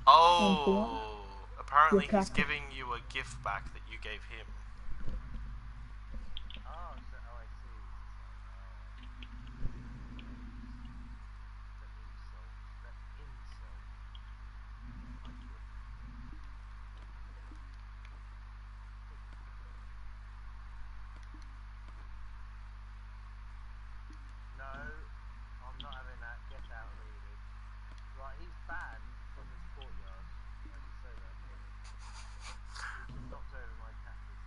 Oh, apparently Your he's practice. giving you a gift back that you gave him. Oh, so, oh, I see. The insult. The insult. My gift. No, I'm not having that. Get out immediately. Right, he's banned from this courtyard. I just say that. He's just knocked over my cactuses.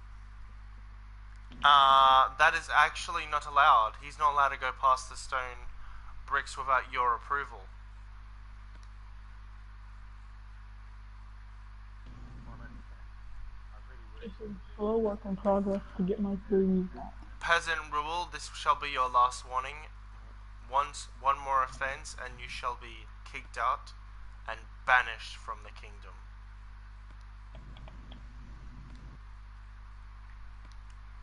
That is actually not allowed. He's not allowed to go past the stone bricks without your approval. Well, I really wish. It's a slow work in progress to get my babies back. Peasant rule, this shall be your last warning. One more offense and you shall be kicked out and banished from the kingdom.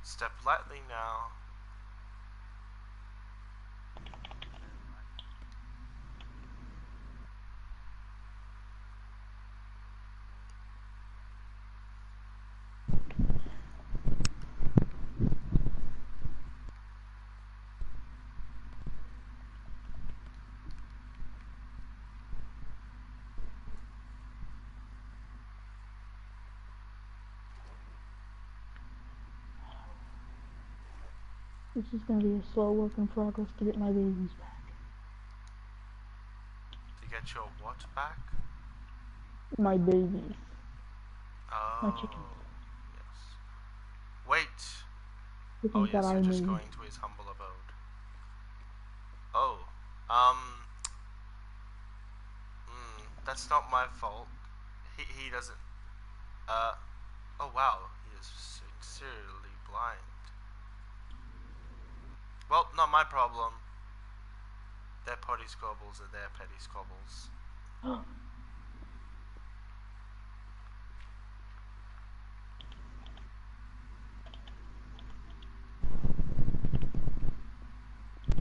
Step lightly now. This is gonna be a slow work in progress to get my babies back. To get your what back? My babies. Oh, My chickens. yes. Wait. Chickens Oh that yes, I you're just made. going to his humble abode. Oh, that's not my fault. He doesn't. Oh wow, he is sincerely blind. Well, not my problem. Their potty squabbles are their petty squabbles.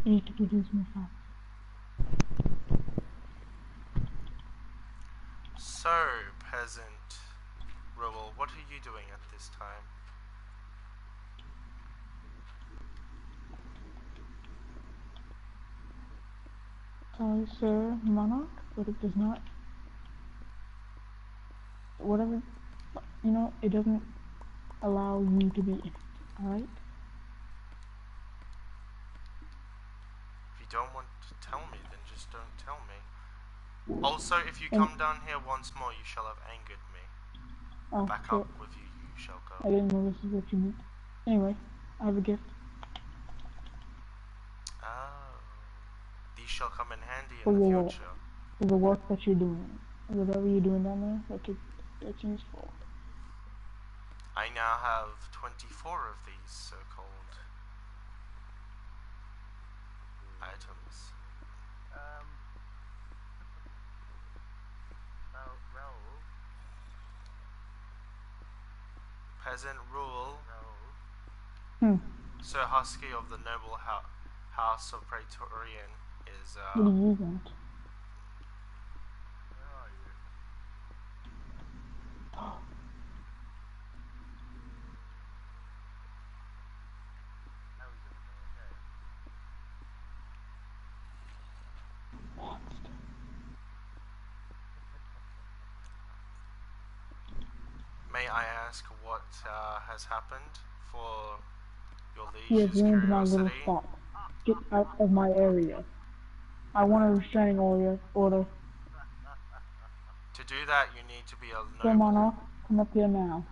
You need to produce more facts. So, peasant Rubble, what are you doing at this time? Sorry, sir, monarch, but it does not. Whatever, you know, it doesn't allow you to be in it. Alright? If you don't want to tell me, then just don't tell me. Also, if you And- come down here once more, you shall have angered me. Oh, Back shit. up with you, you shall I go. didn't know this is what you meant. Anyway, I have a gift. Oh. These shall come in handy For in the your future. for the work that you're doing. Whatever you're doing down there, that's useful. I now have 24 of these so-called items. Raoul. peasant rule. No. Sir Husky of the noble house of Praetorian is What do you want? Where are you? How is everything okay? Monster. May I ask what has happened for your He has liege's ruined my little curiosity? spot. Get out of my area. I want a restraining order. To do that, you need to be a Come on noble. off. Come up here now.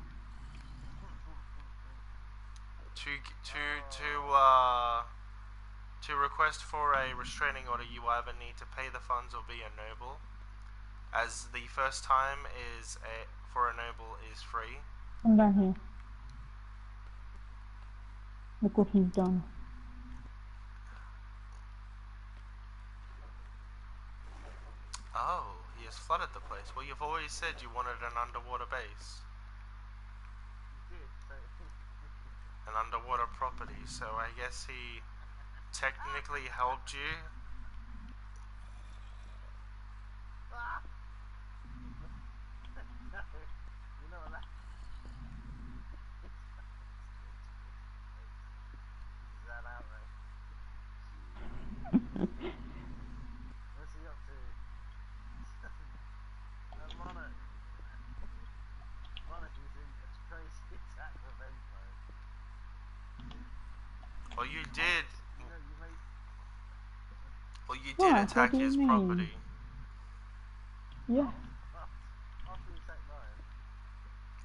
To request for a restraining order, you either need to pay the funds or be a noble, as the first time for a noble is free. Come down here. Look what he's done. Oh, he has flooded the place. Well, you've always said you wanted an underwater base, You did, so an underwater property, so I guess he technically helped you. no, you're not allowed. This is that outrage. What's he up to? Monarch. Monarch is in a crazy attack revenge mode. Well, you did. You know, you made. Well, you did What? attack What do you his mean? property. Yeah. After you attacked mine,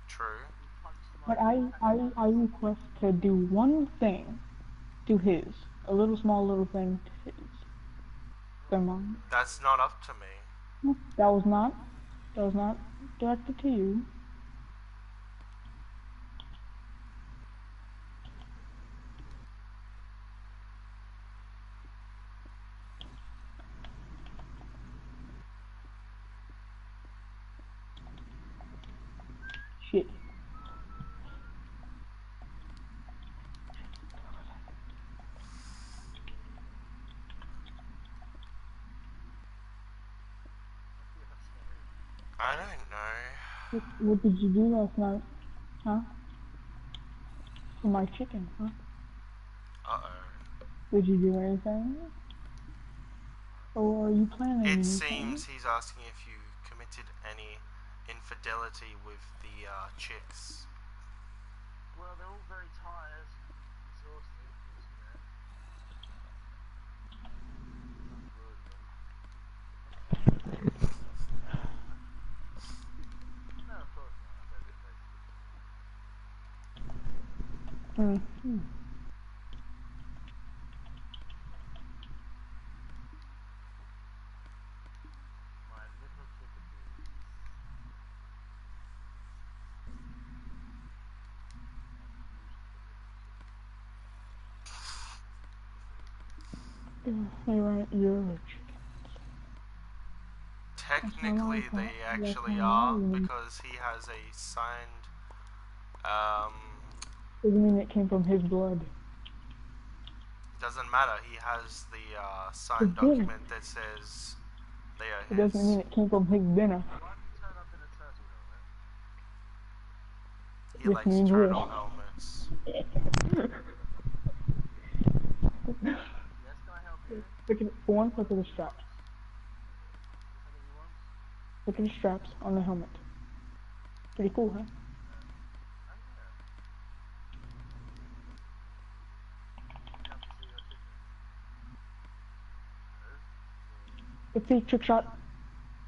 True. you punched my. But I request to do one thing to his. A little small little thing to his. Come on. That's not up to me. No, that was not directed to you. Shit. I don't know. What did you do last night? Huh? For my chicken, huh? Uh-oh. Did you do anything? Or are you planning It anything? seems he's asking if you committed any infidelity with the chicks. Well, they're all very tired and exhausted, because, you know. Not ruin them. No, of course not. I said it basically. Mm-hmm. My little chickadees. They weren't your chicken. Technically, That's they actually are, because he has a signed, Doesn't mean it came from his blood. doesn't matter, he has the signed His dinner. document that says they are It doesn't mean his. it came from his dinner. Why did you turn up in a turtle helmet? He This likes means turtle war. helmets. Yes, can I help you? For once, look at the straps. Something you want? Look at the straps on the helmet. Pretty cool, huh? Oh, yeah. Come to see your chickens. Let's see, trick shot.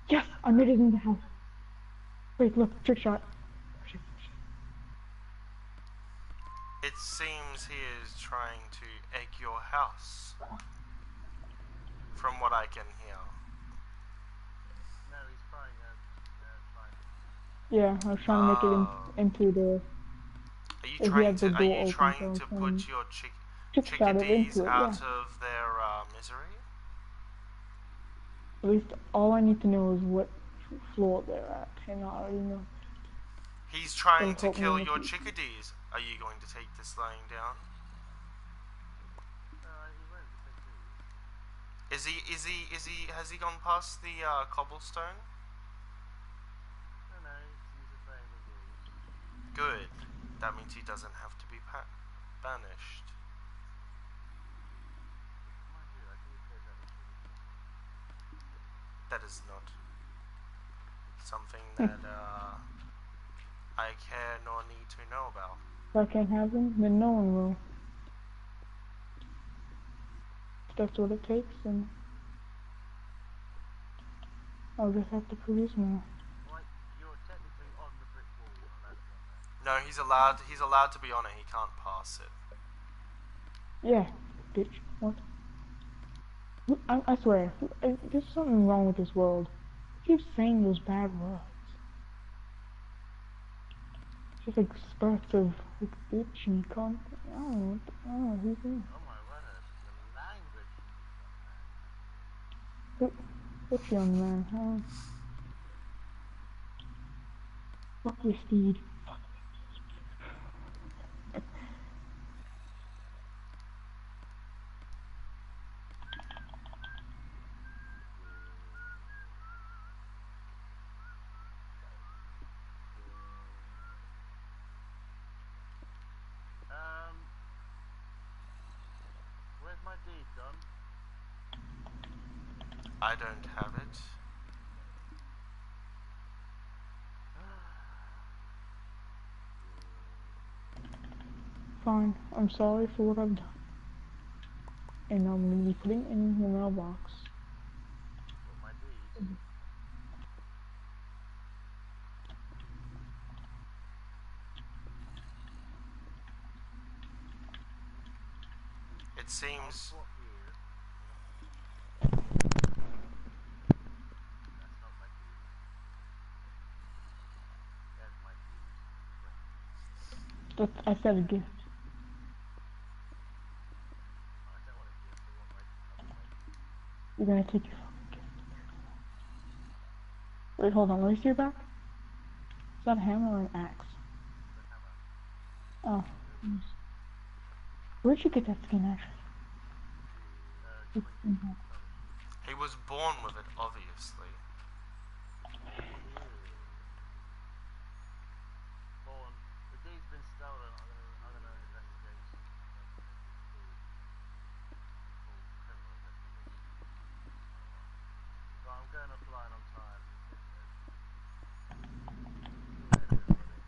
Yes, I made it in the house. Wait, look, trick shot. It seems he is trying to egg your house, from what I can hear. No, he's trying Yeah, I was trying to make it into the. Are you If you trying have the to? Are door you open, trying so to I can put your kickstart it chickadees into it, out yeah. of their misery? At least all I need to know is what floor they're at, and I already know. He's trying It'll to help me kill in the your future. chickadees. Are you going to take this lying down? He won't if they do. Has he gone past the cobblestone? No, he's obeying the rules. Good. That means he doesn't have to be banished. Mind you, I do appear to have a sugar. That is not something that I care nor need to know about. If I can't have them, then no one will. If that's what it takes, then I'll just have to produce more. Right, you're technically on the brick wall. You're not allowed to be on there. No, he's allowed. He's allowed to be on it. He can't pass it. Yeah, bitch. What? I swear, there's something wrong with this world. He keeps saying those bad words. Just like spurts of like bitch and cunt. I don't know. I don't know who's saying. Oh my word, the language from this young man. Which young man? Huh? Fuck your steed. Where's my deed gone? I don't have it. Fine. I'm sorry for what I've done. And I'm gonna be putting it in the mailbox. What, my deed? It I'll seems. swap you. That's not my deed. There's my deed. I said a gift. I don't want a gift, I want my deed. You're gonna take your fucking gift. Wait, hold on. Let me see your back. Is that a hammer or an axe? The hammer. Oh. Where'd you get that skin actually? Twinkie scholarship. He was born with it, obviously. Born. The deed's been stolen. I'm gonna investigate. Criminal investigation. So I'm going offline on time. See you later, everybody.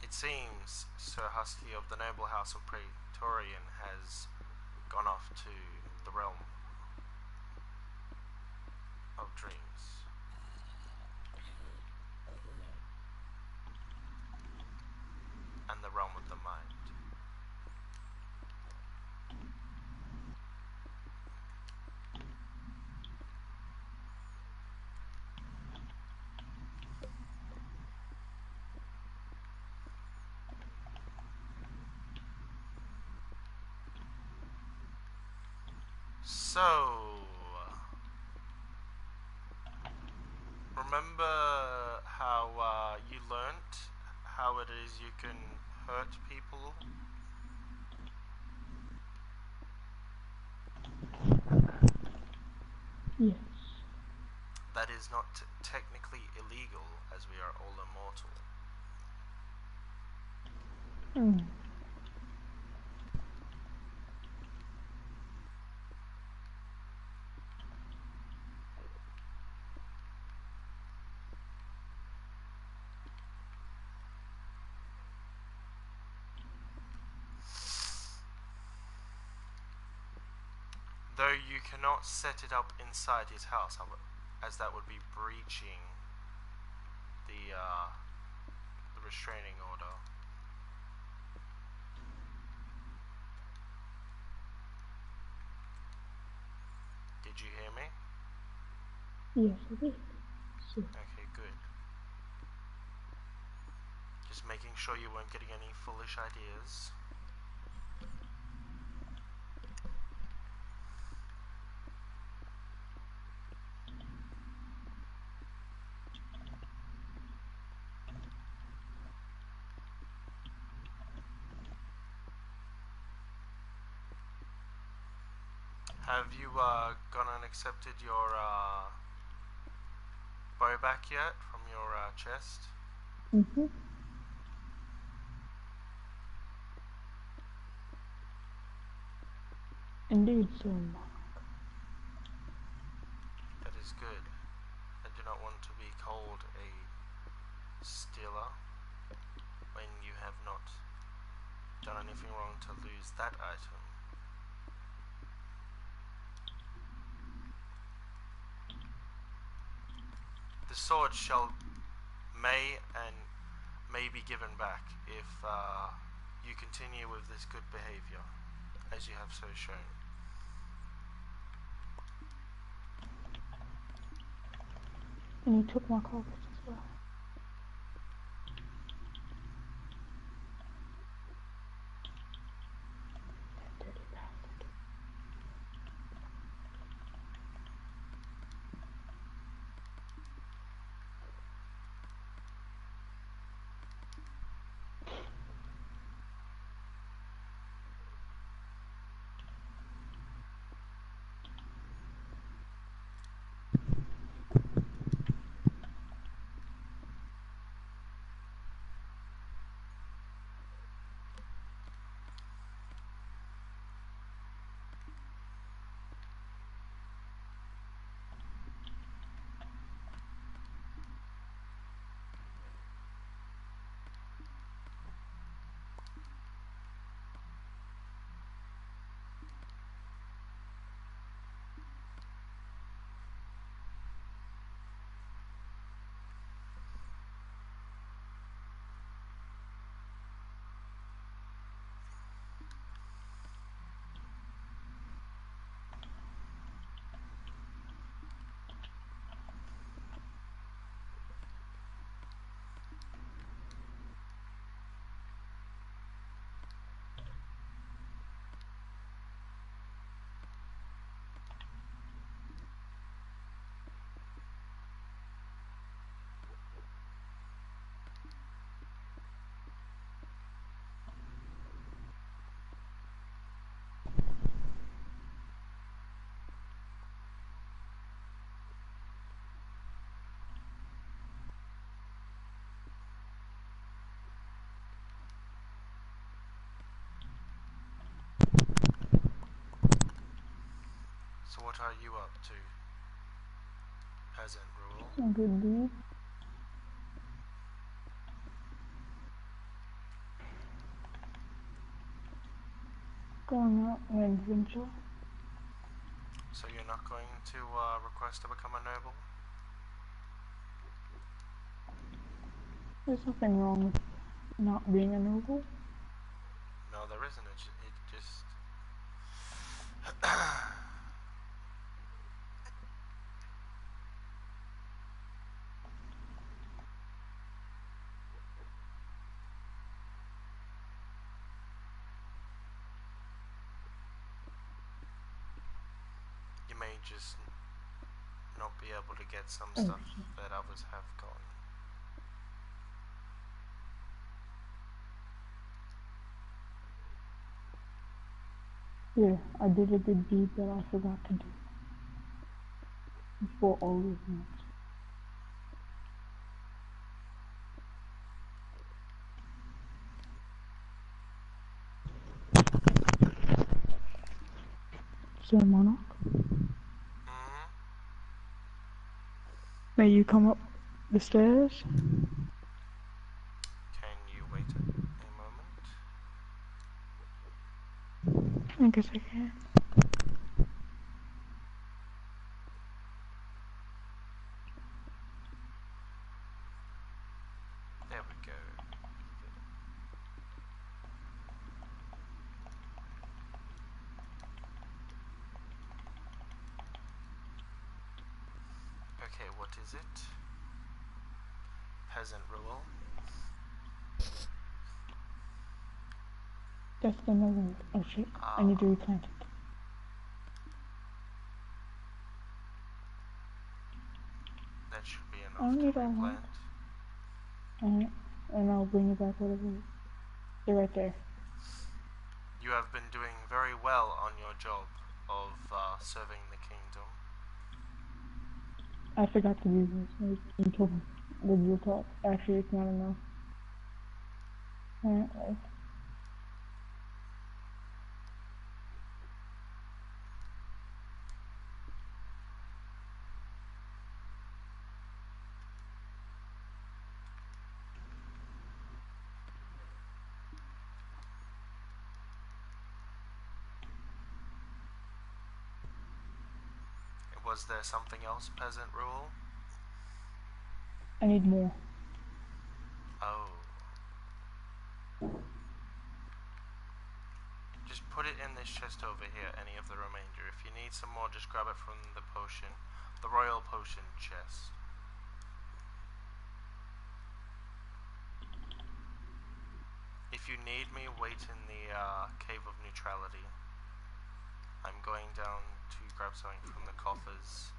It seems Sir Husky of the noble house of Praetorian has gone off to the realm of dreams. And the realm of the mind. So, remember how you learnt how it is you can hurt people? Yes. That is not technically illegal, as we are all immortal. Though you cannot set it up inside his house, as that would be breaching the restraining order. Did you hear me? Yes, I did. So, Okay, good. Just making sure you weren't getting any foolish ideas. Have you gone and accepted your bow back yet from your chest? Mm-hmm. Indeed, sir. That is good. I do not want to be called a stealer when you have not done anything wrong to lose that item. The sword may be given back if you continue with this good behavior, as you have so shown. And you took my carpet as well. That dirty bastard. So what are you up to, peasant rule? Some good deed. Going out on an adventure. So you're not going to request to become a noble? There's nothing wrong with not being a noble. No, there isn't. It just... you may just not be able to get some stuff that others have gotten. Yeah, I did a good deed that I forgot to do. Before all these months. Sir Monarch, Mm-hmm. may you come up the stairs? Can you wait a moment? I guess I can. There we go. Okay, what is it? Peasant rule. That's the noble. Oh shit, I need to replant it. That should be I enough to need all replant. Alright, and I'll bring it back whatever. They're right there. You have been doing very well on your job of serving the kingdom. I forgot to do this until the blue top. Actually, it's not enough. Apparently. Was there something else, peasant rule? I need more. Oh. Just put it in this chest over here, any of the remainder. If you need some more, just grab it from the potion. The royal potion chest. If you need me, wait in the Cave of Neutrality. I'm going down to grab something from the coffers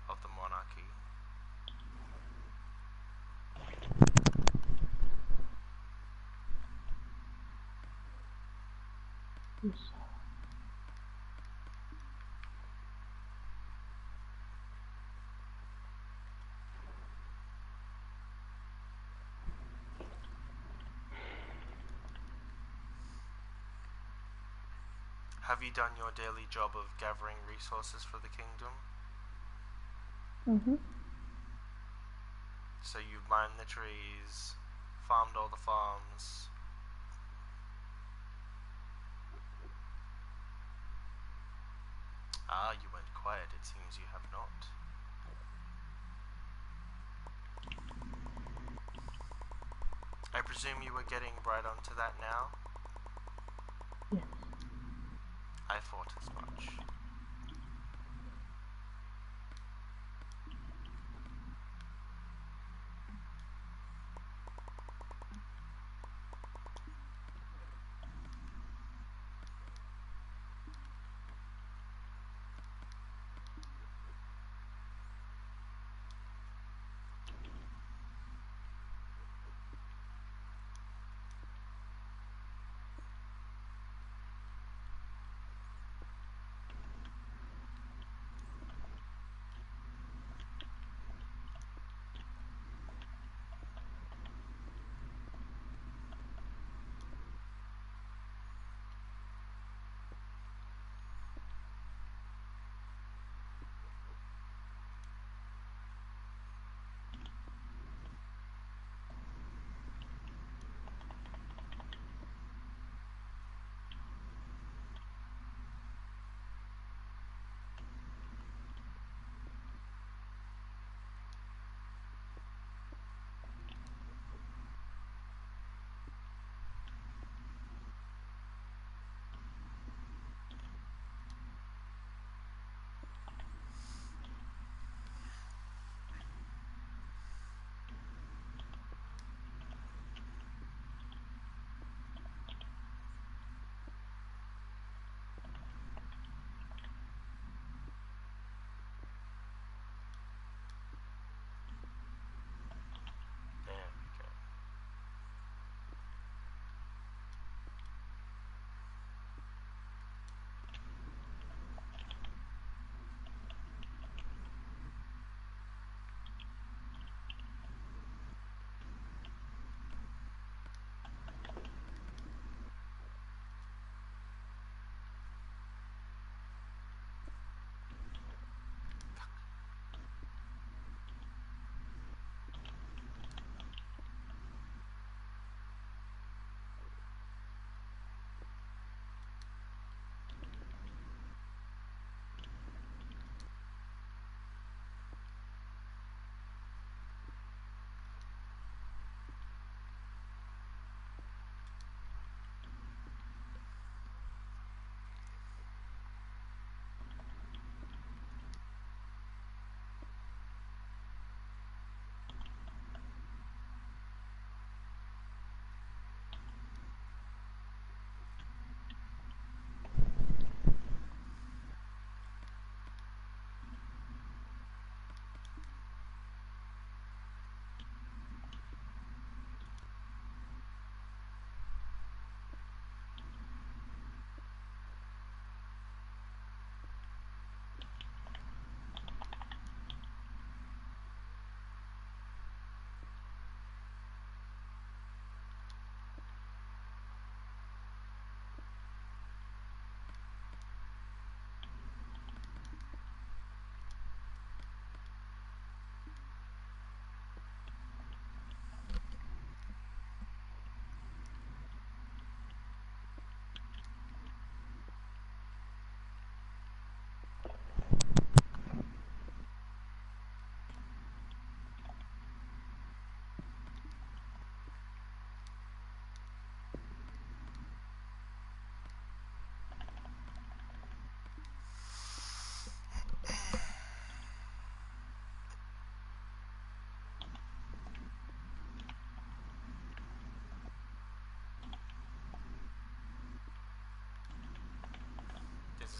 of the monarchy. Yes. Have you done your daily job of gathering resources for the kingdom? Mm-hmm. So you've mined the trees, farmed all the farms. Ah, you went quiet. It seems you have not. I presume you were getting right onto that now? Yes. I thought as much.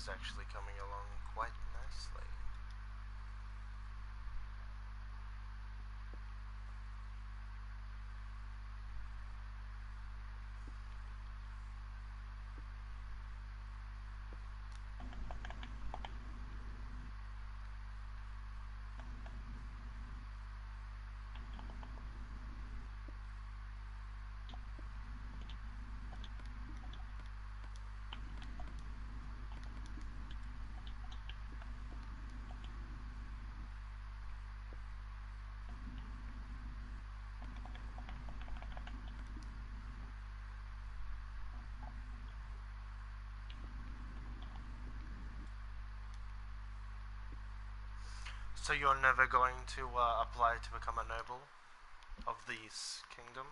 is actually coming along quite nicely. So you're never going to apply to become a noble of this kingdom?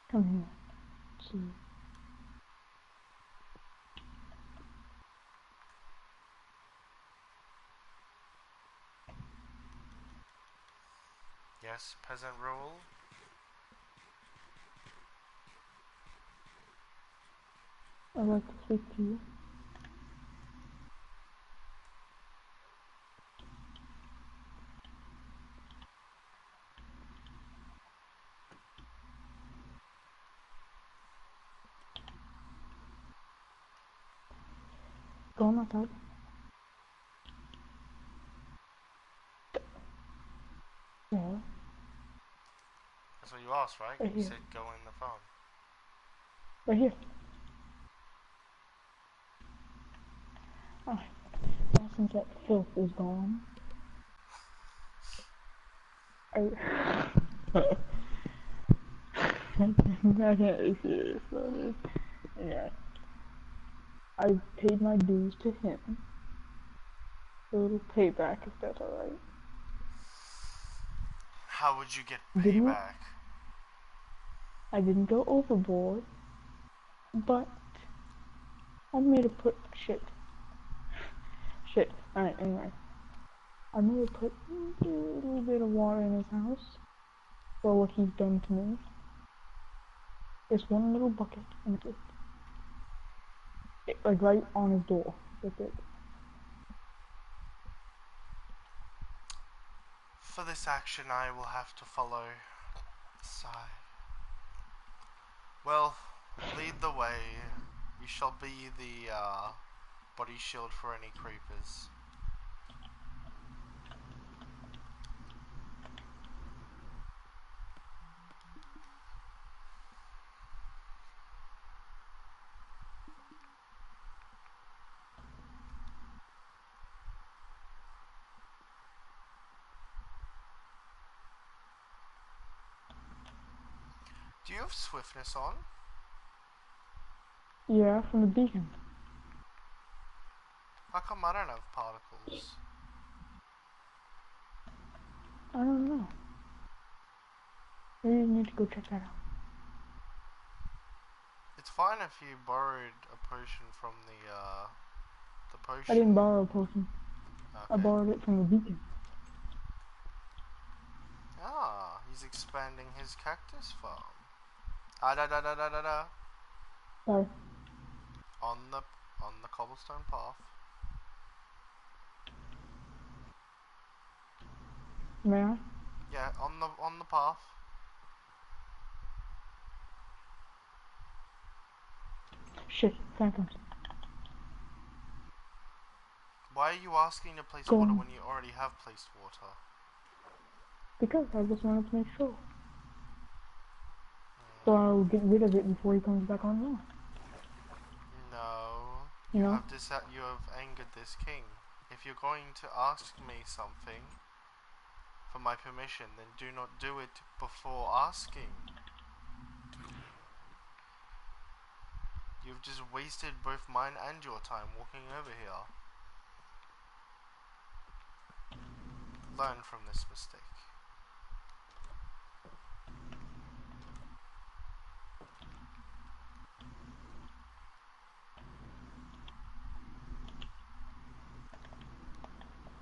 Come here. See. Yes, peasant rule. I'd like to speak to you. Go on outside. Yeah. That's what you asked, right? Right You here. said go in the farm. Right here. Alright. Now since that filth is gone. I can't be serious about this. Yeah. I paid my dues to him. A little payback if that's alright. How would you get Didn't payback? I didn't go overboard, but I made a put shit. Alright, anyway. I made a put a little bit of water in his house for what he's done to me. It's one little bucket and it's like right on his door. That's it. For this action, I will have to follow the side. Well, lead the way. You shall be the body shield for any creepers. Do you have swiftness on? Yeah, from the beacon. How come I don't have particles? I don't know. Maybe you need to go check that out. It's fine if you borrowed a potion from the potion. I didn't borrow a potion. Okay. I borrowed it from the beacon. Ah, he's expanding his cactus farm. Ah da da da da da da. Sorry. On the cobblestone path. May I? Yeah, on the path. Shit, phantoms. Why are you asking to place Go water on. when you already have placed water? Because I just wanted to make sure. So I'll get rid of it before he comes back online. No. You know? You have angered this king. If you're going to ask me something for my permission, then do not do it before asking. You've just wasted both mine and your time walking over here. Learn from this mistake.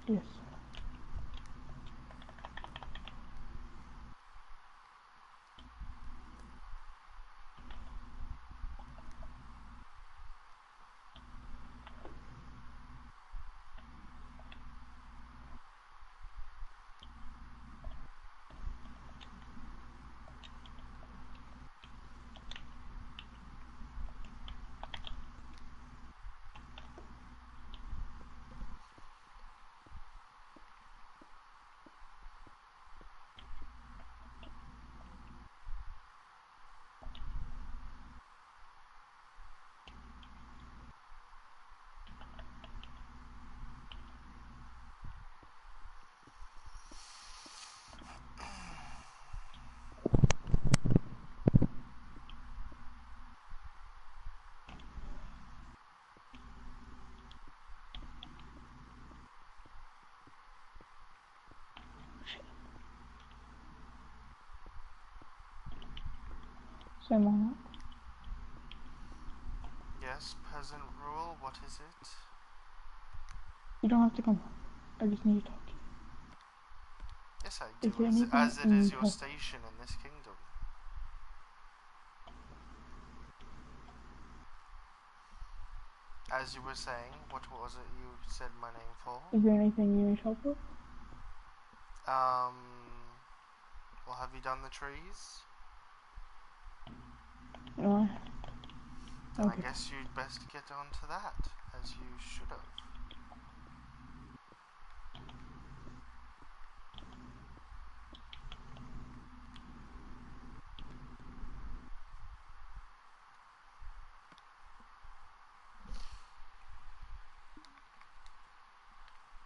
Yes. Same on that. Yes, peasant rule, what is it? You don't have to come. I just need to talk to you. Yes, I Is do, there anything as you it is need your help? station in this kingdom. As you were saying, what was it you said my name for? Is there anything you need help with? Well, have you done the trees? No. Then I Okay. guess you'd best get on to that, as you should have.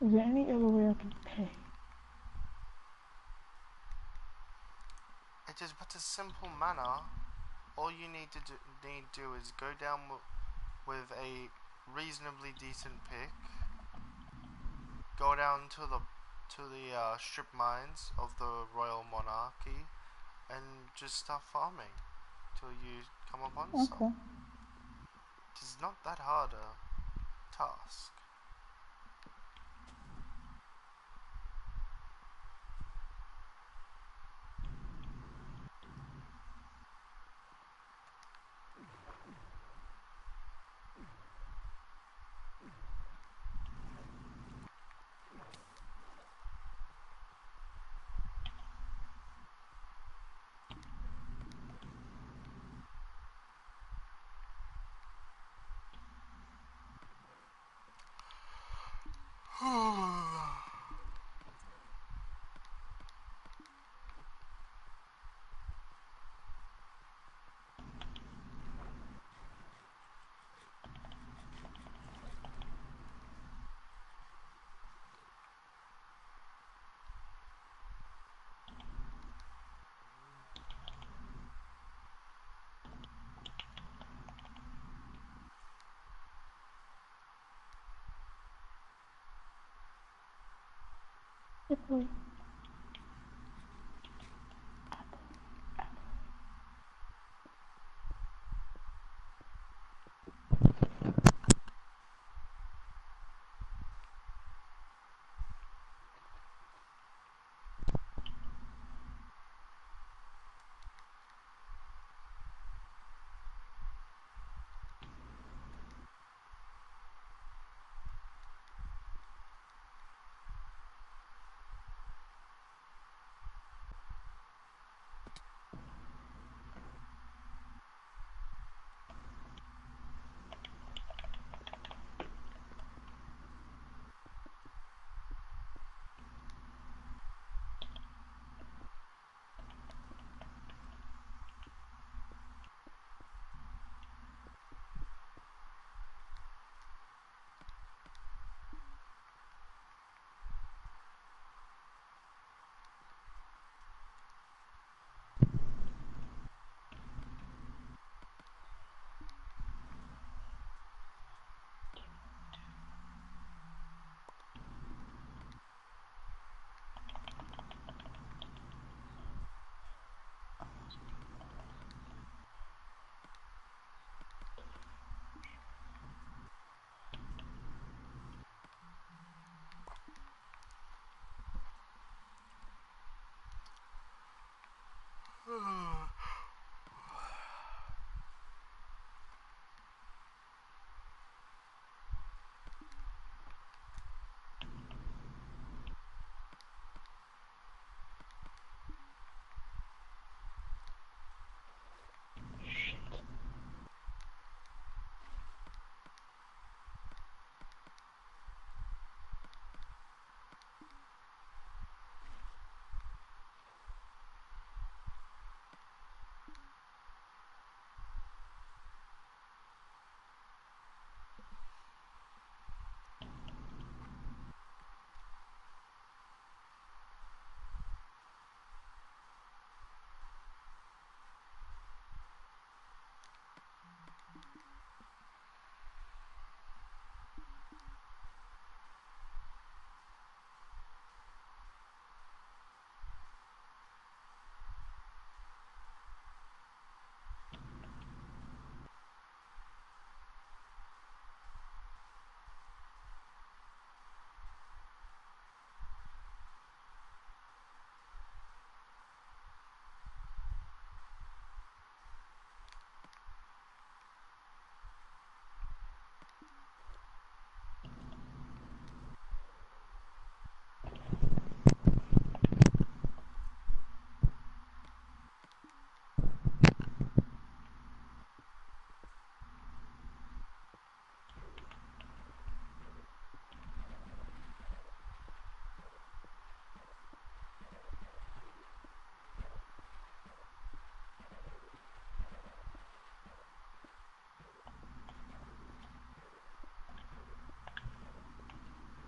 Is there any other way I can pay? It is but a simple manner. All you need to do is go down with a reasonably decent pick, go down to the strip mines of the royal monarchy, and just start farming till you come upon some. Okay. It is not that hard a task. Yep, wait.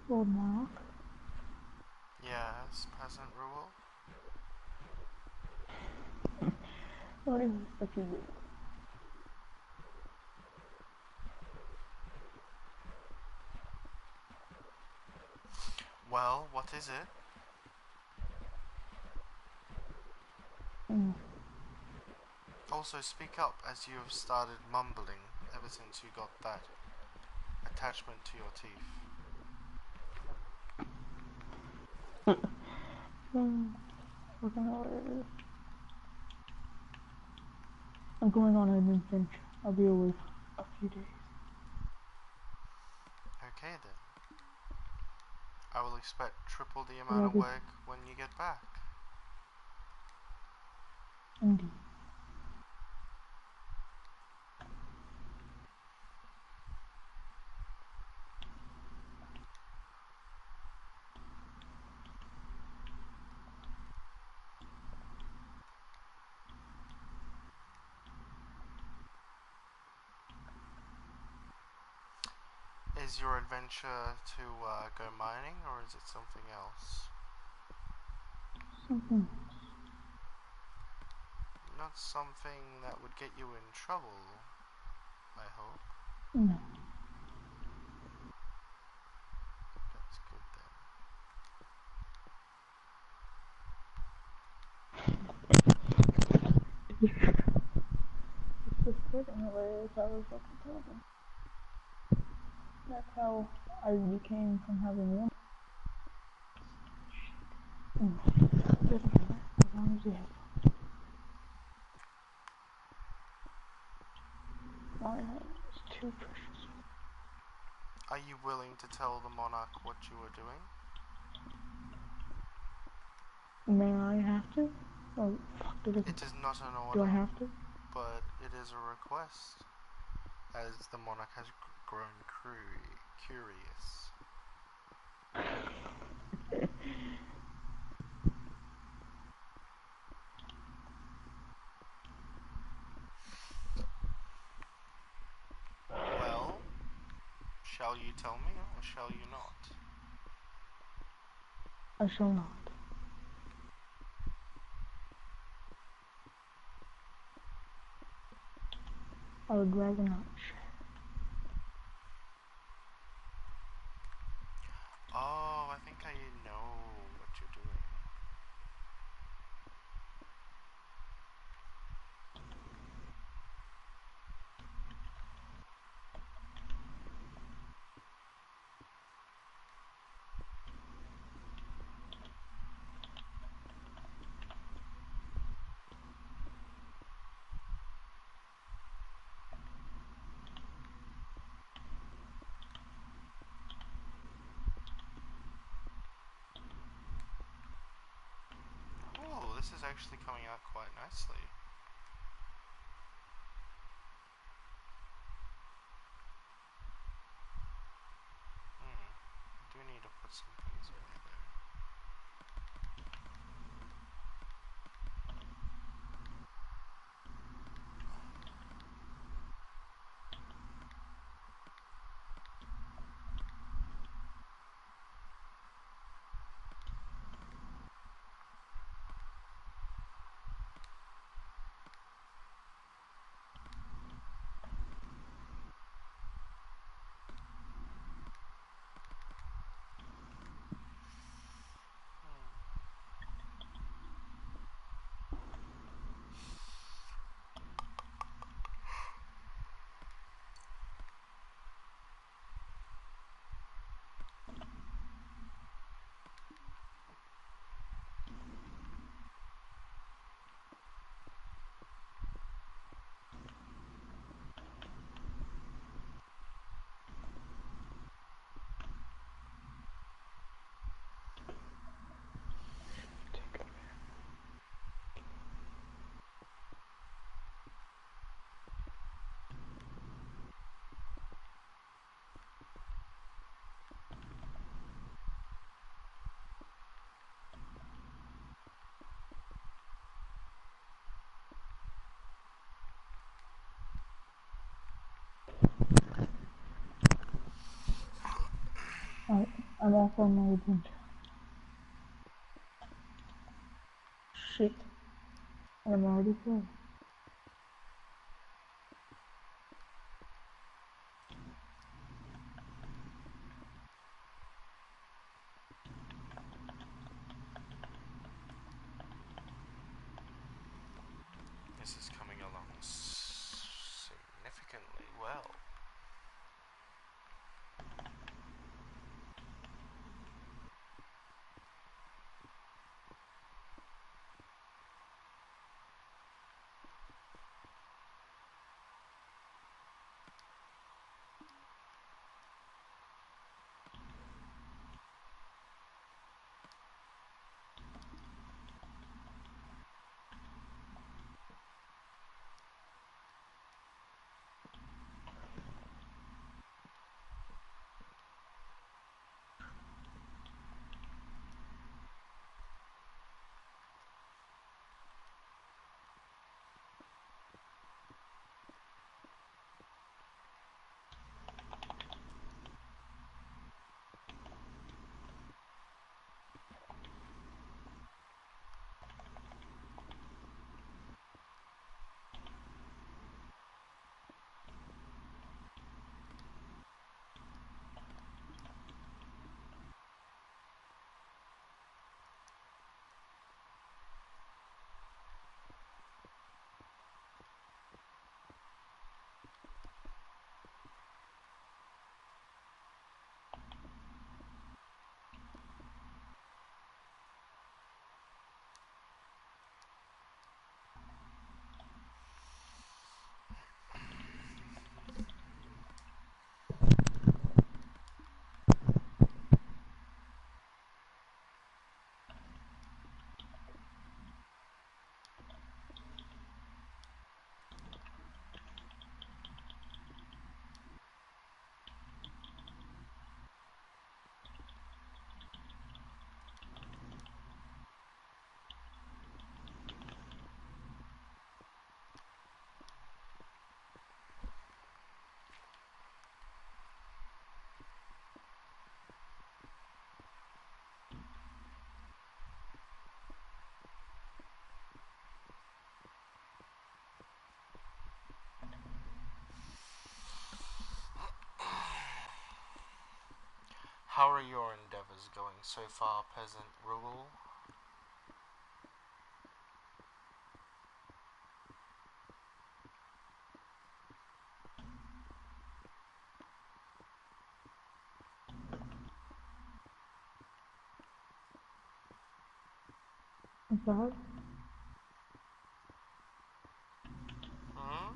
Old monarch. Yes, peasant rule. What is this that you do? Well, what is it? Mm. Also, speak up, as you have started mumbling ever since you got that attachment to your teeth. Fucking hilarious. I'm going on an adventure. I'll be away for a few days. Okay then. I will expect triple the Yeah, amount of work when you get back. Indeed. Is your adventure to go mining, or is it something else? Something. Not something that would get you in trouble, I hope. No. That's good It's just fucking hilarious how it's fucking terrible. That's how I became from having one. Doesn't matter as long as you have fun. My head is too precious. then. Are you willing to tell the monarch what you are doing? May I have to? Oh, fuck, It is not an do I order, have to? but it is a request, as the monarch has grown curious. Well, shall you tell me, or shall you not? I shall not. I would rather not share. Oh, I think I know what you're doing. Oh, this is actually coming out quite nicely. I do need to put some things over there. I'm off on my adventure. Shit. I'm already full. This is coming along significantly well. How are your endeavors going so far, peasant rule? I'm sorry. Hmm?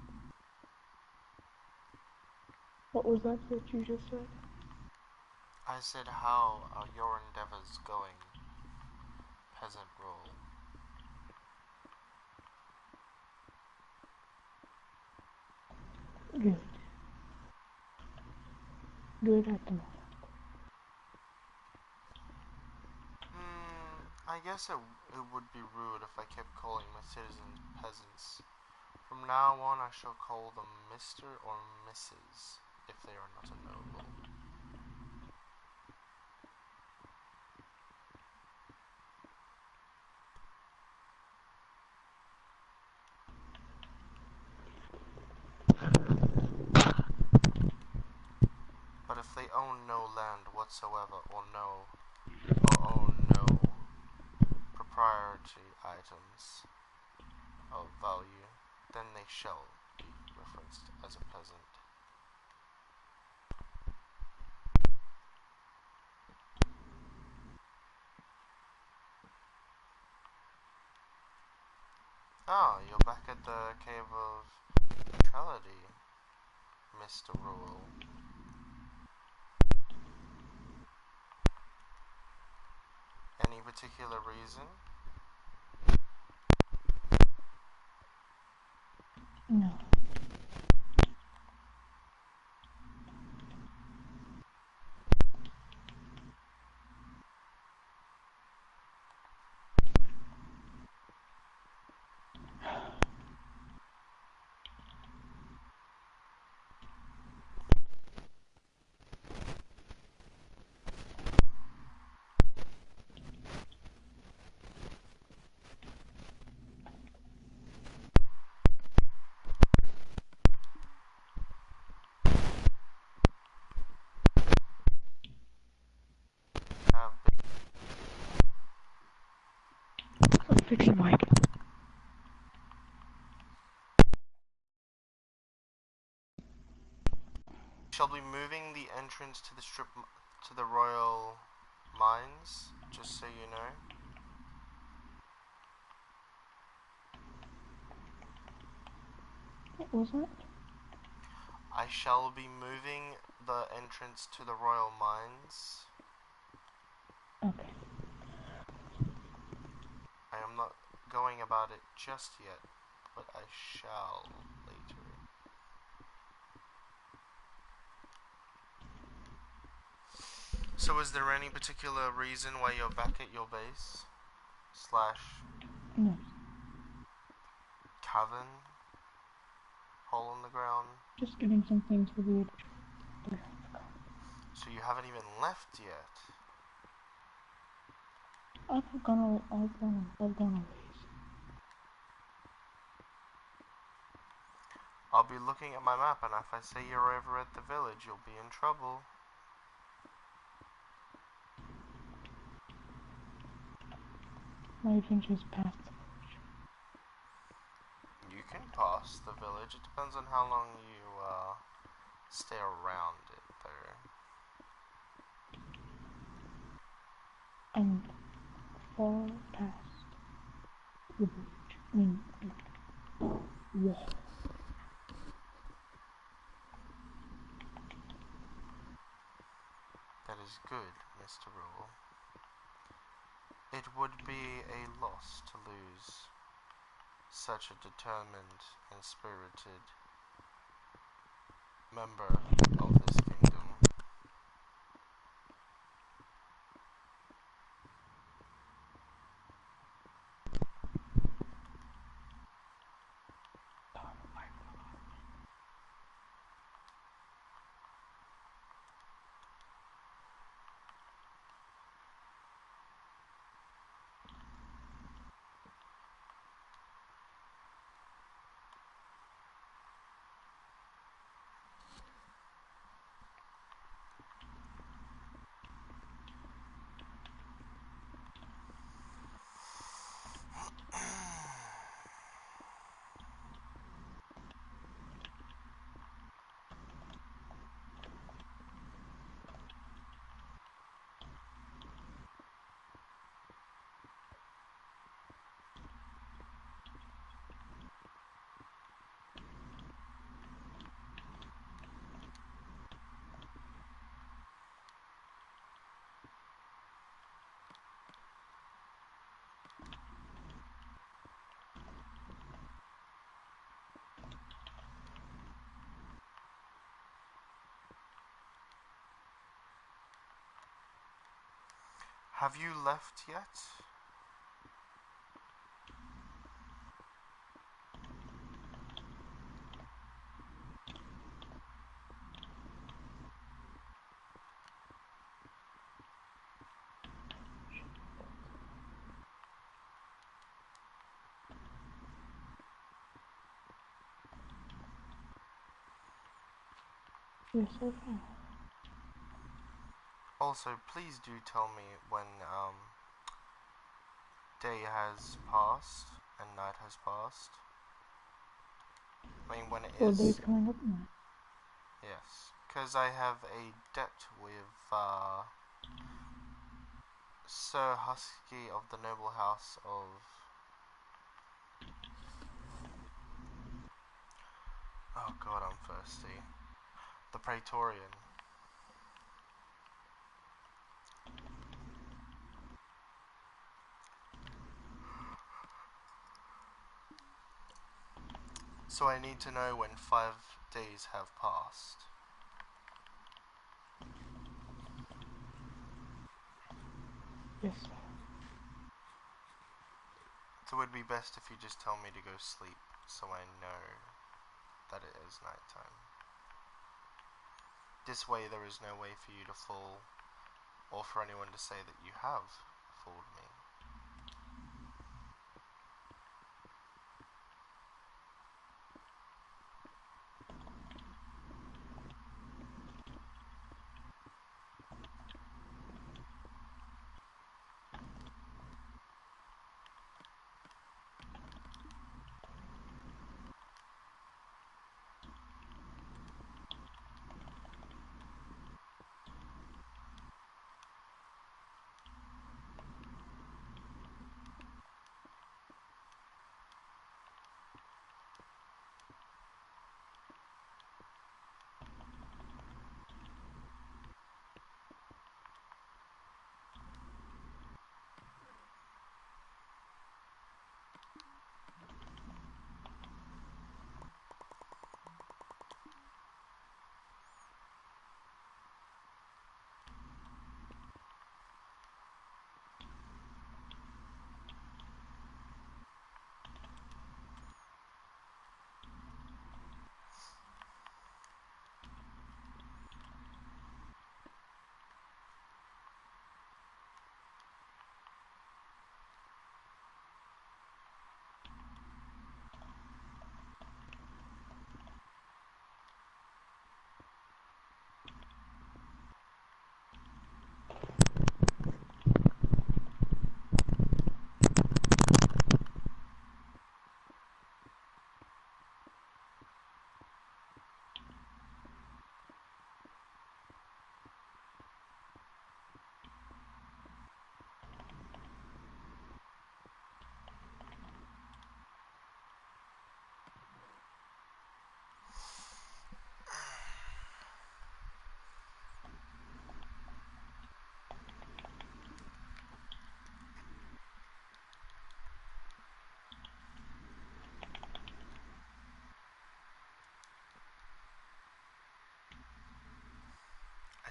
What was that you just said? I said, how are your endeavors going, peasant rule? Good. Good at the moment. I guess it would be rude if I kept calling my citizens peasants. From now on, I shall call them Mr. or Mrs. if they are not a noble. But if they own no land whatsoever, or own no proprietary items of value, then they shall be referenced as a peasant. Ah, you're back at the Cave of Neutrality, Mr. Rule. Any particular reason? No. Fix your mic. Shall be moving the entrance to the to the royal mines, just so you know. What was that? I shall be moving the entrance to the royal mines. Okay. I am not going about it just yet, but I shall later. So is there any particular reason why you're back at your base? Slash No. cavern? Hole in the ground? Just getting some things for the. So you haven't even left yet? I've gone a ways. I'll be looking at my map, and if I say you're over at the village, you'll be in trouble. My adventure's past the village. You can pass the village. It depends on how long you stay around it, though. I'm far past the village. I mean, wall. That is good, Mr. Rule. It would be a loss to lose such a determined and spirited member of this kingdom. Have you left yet? Yes, I have. Also, please do tell me when day has passed and night has passed. I mean, when it Well, is. day's coming up now. Yes, because I have a debt with Sir Husky of the noble house of. Oh god, I'm thirsty. The Praetorian. So I need to know when 5 days have passed. Yes. So it would be best if you just tell me to go sleep, so I know that it is nighttime. This way there is no way for you to fool, or for anyone to say that you have fooled me.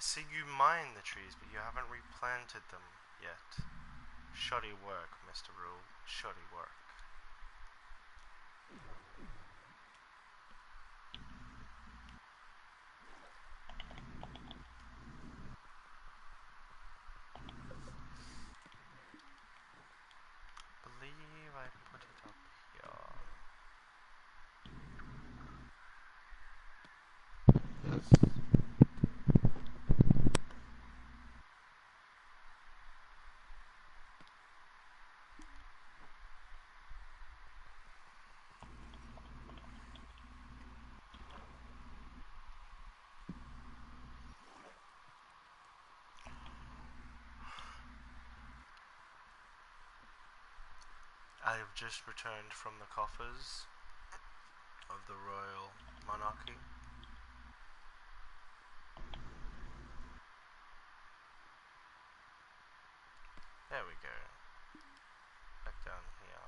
see you mine the trees, but you haven't replanted them yet. Shoddy work, Mr. Rule. Shoddy work. Believe I put it up here. I have just returned from the coffers of the royal monarchy. There we go. Back down here.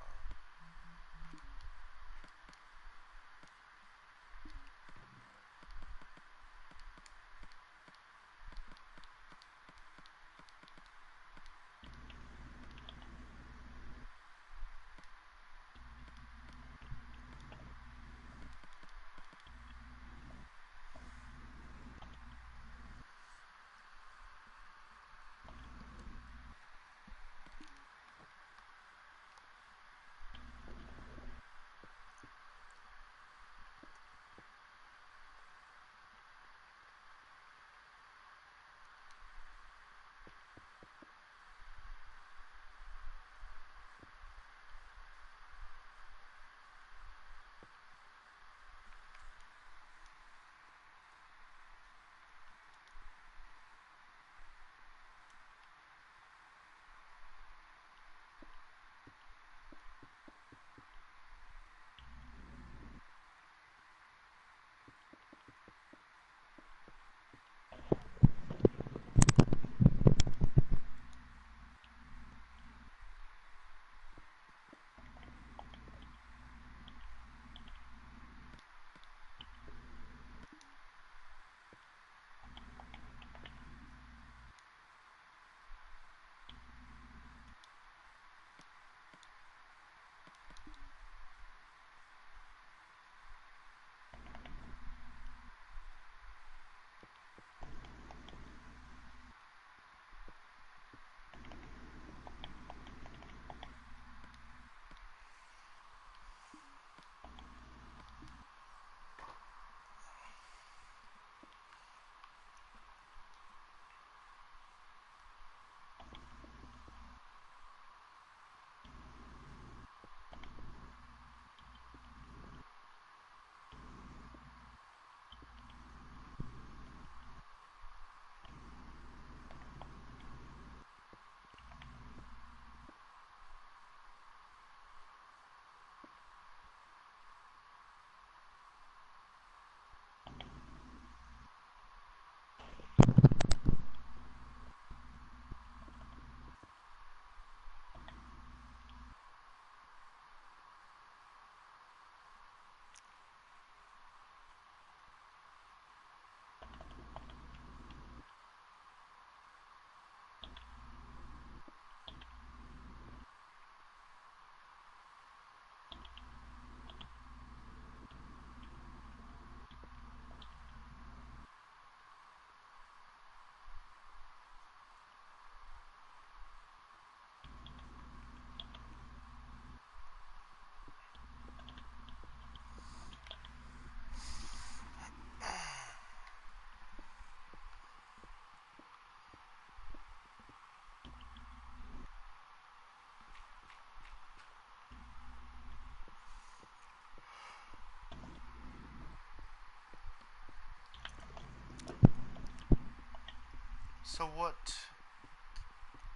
So what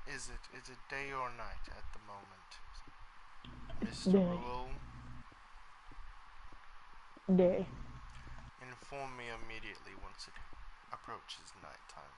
is it? Is it day or night at the moment, Mr. Day. Rule? Day. Inform me immediately once it approaches nighttime.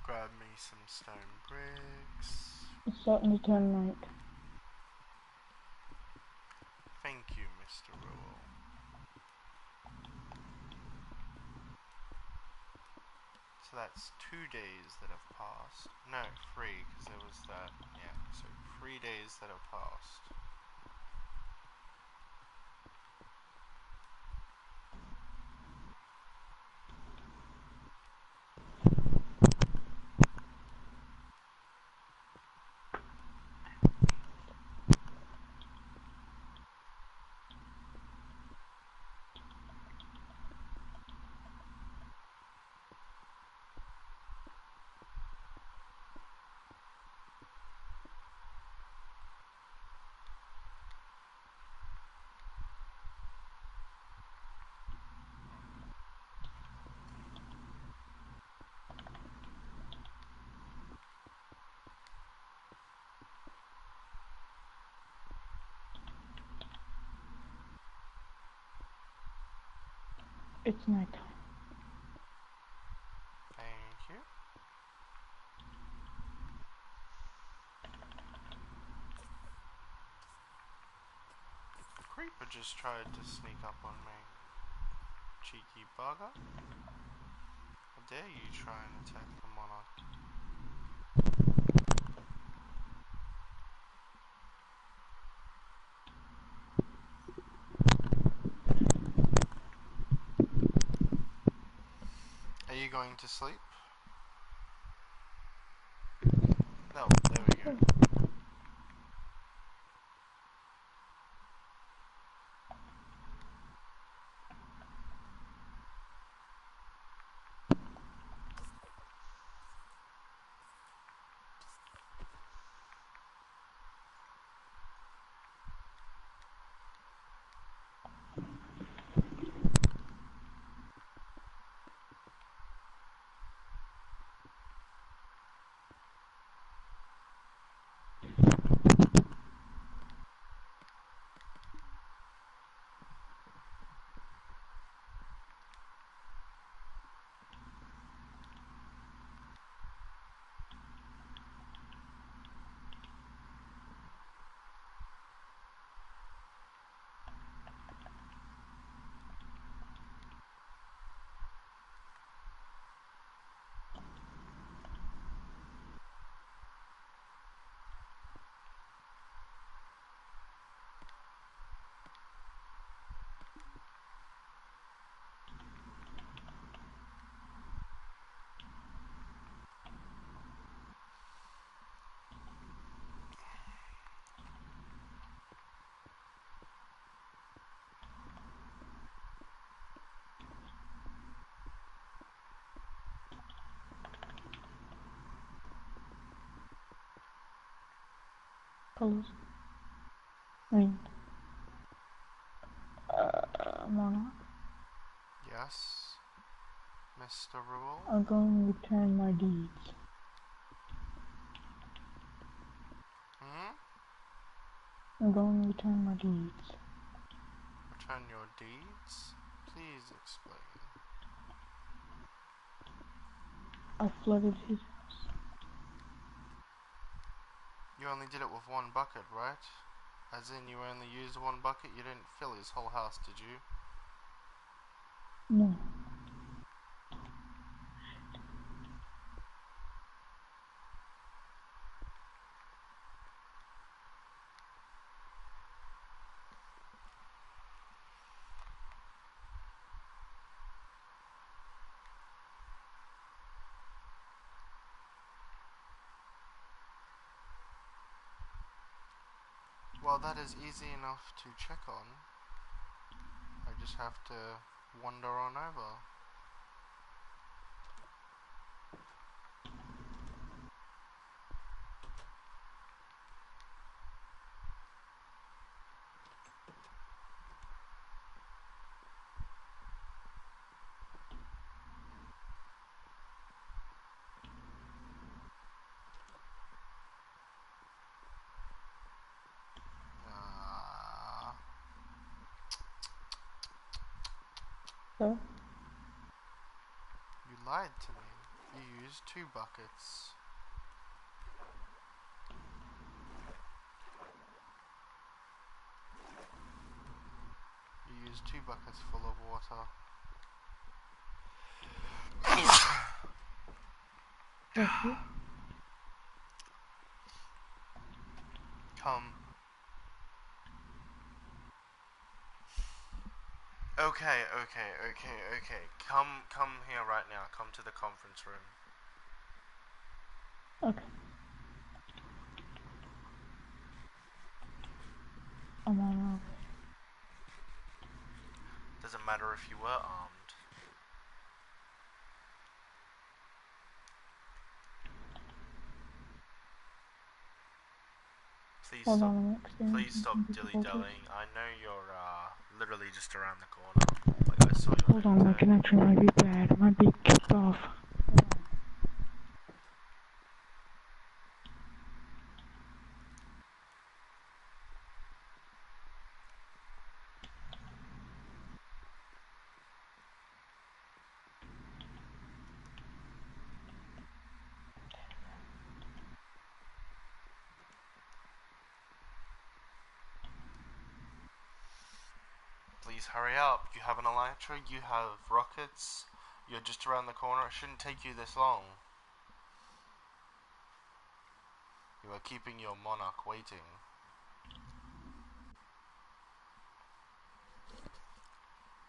Grab me some stone bricks. It's starting to turn night. Thank you, Mr. Rule. So that's 2 days that have passed. No, 3, because there was that. Yeah, so 3 days that have passed. It's nighttime. Thank you. The creeper just tried to sneak up on me. Cheeky bugger. How dare you try and attack the monarch? Are you going to sleep? No, there we go. Colors. Rain. Monarch. Yes, Mr. Rule. I'm going to return my deeds. Hmm? I'm going to return my deeds. Return your deeds? Please explain. I flooded his house. You only did it with 1 bucket, right? As in, you only used 1 bucket? You didn't fill his whole house, did you? No. Well, that is easy enough to check on. I just have to wander on over. So? lied to me. You used 2 buckets. You used 2 buckets full of water. Come. Okay. Come here right now. Come to the conference room. Okay. I'm on my way. Doesn't matter if you were armed. Hold on, I'm experiencing Please stop some difficulties. dilly-dallying. I know you're literally just around the corner. Like I saw you. Hold on, my connection might be bad. It might be kicked off. Please hurry up. You have an elytra, you have rockets, you're just around the corner. It shouldn't take you this long. You are keeping your monarch waiting.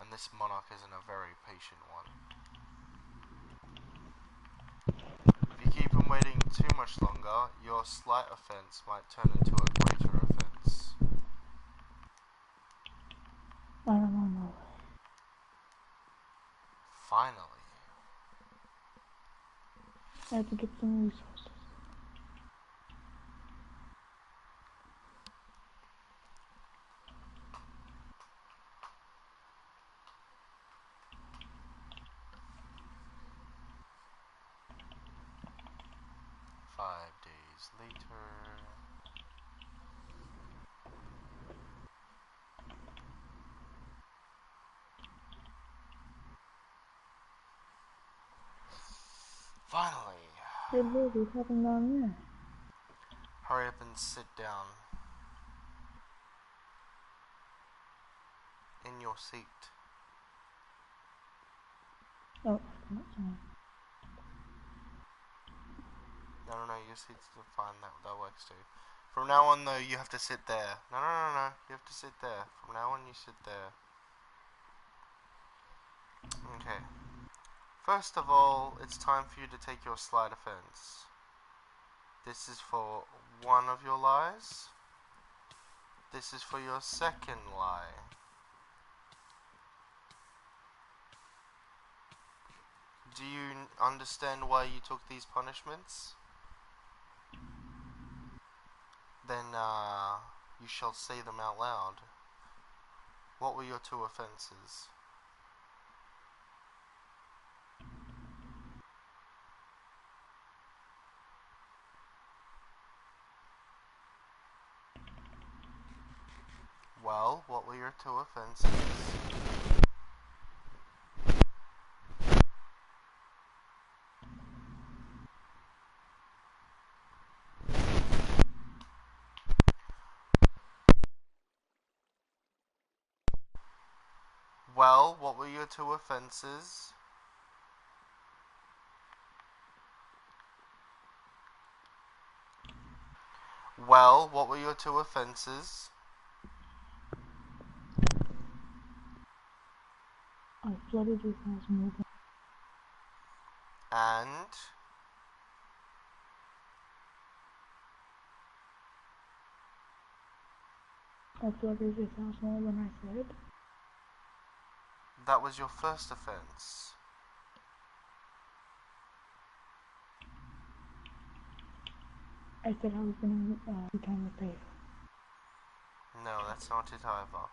And this monarch isn't a very patient one. If you keep him waiting too much longer, your slight offense might turn into a greater offense. I'm on my way. Finally. I have to get some resources. Five days later. Finally. Hey, baby, what's happening down there? Hurry up and sit down. In your seat. Oh, that's fine. No, your seat's fine, that works too. From now on though, you have to sit there. No, you have to sit there. From now on, you sit there. Okay. First of all, it's time for you to take your slight offense. This is for one of your lies. This is for your second lie. Do you understand why you took these punishments? Then, you shall say them out loud. What were your 2 offenses? Well, what were your 2 offenses? Well, what were your 2 offenses? Well, what were your 2 offenses? I flooded your house more than... And I flooded his house more than I said. that was your first offense. I said I was gonna return the favor. No, that's not it either.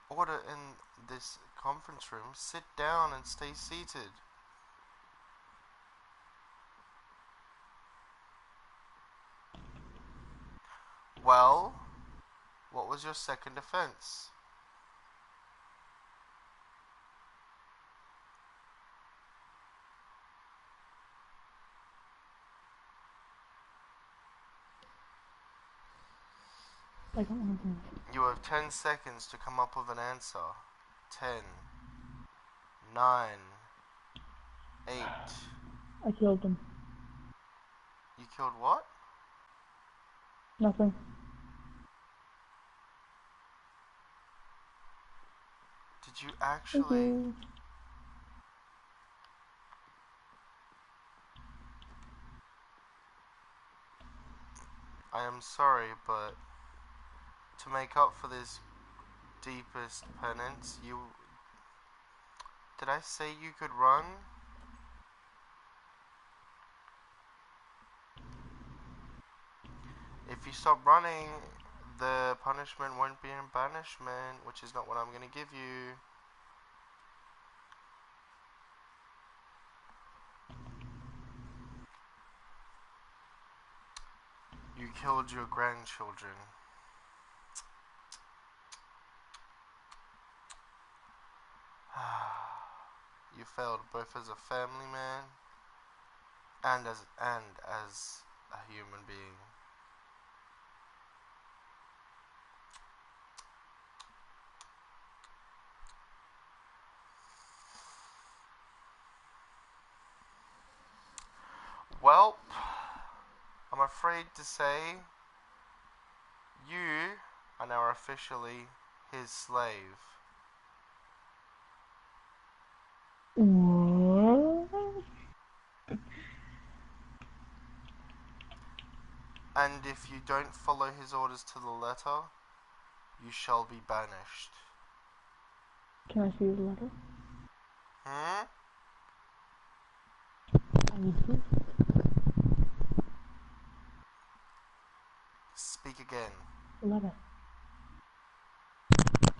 Order in this conference room. Sit down and stay seated. Well, what was your second offense? I don't want to do You have 10 seconds to come up with an answer. 10, 9, 8. it. I killed them. You killed what? Nothing. Did you Thank actually? you. I am sorry, but to make up for this deepest penance, you... Did I say you could run? If you stop running, the punishment won't be in banishment, which is not what I'm gonna give you. You killed your grandchildren. You failed both as a family man and as a human being. Well, I'm afraid to say you are now officially his slave. What? And if you don't follow his orders to the letter, you shall be banished. Can I see the letter? Hmm? I need proof. Speak again. Letter.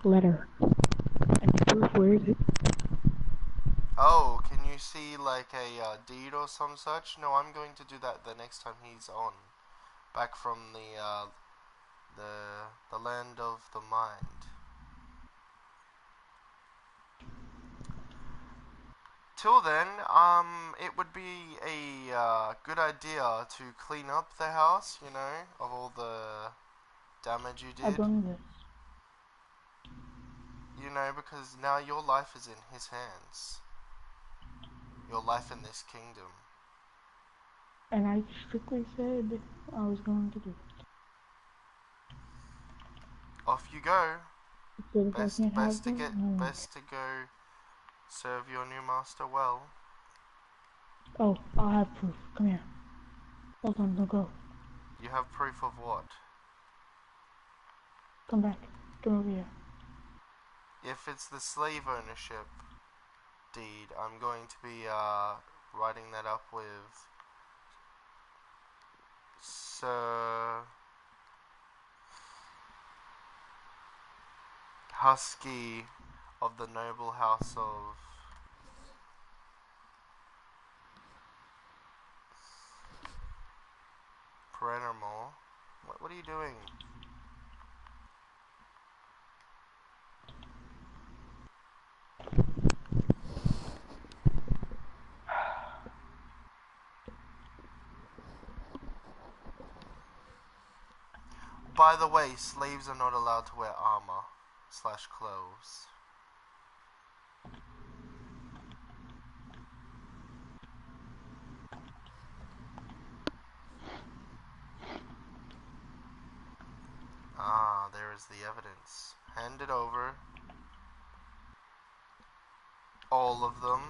Letter. I need proof. Where is it? Oh, can you see like a deed or some such? No, I'm going to do that the next time he's on. Back from the land of the mind. Till then, it would be a good idea to clean up the house, you know, of all the damage you I did. done this. You know, because now your life is in his hands. Your life in this kingdom. And I strictly said I was going to do it. Off you go. But if I can't have them, I don't Best to go serve your new master well. Oh, I'll have proof. Come here. Hold on, don't go. You have proof of what? Come back. Come over here. If it's the slave ownership deed, I'm going to be writing that up with Sir Husky of the noble house of Perennial. What are you doing? By the way, slaves are not allowed to wear armor / clothes. Ah, there is the evidence. Hand it over. All of them.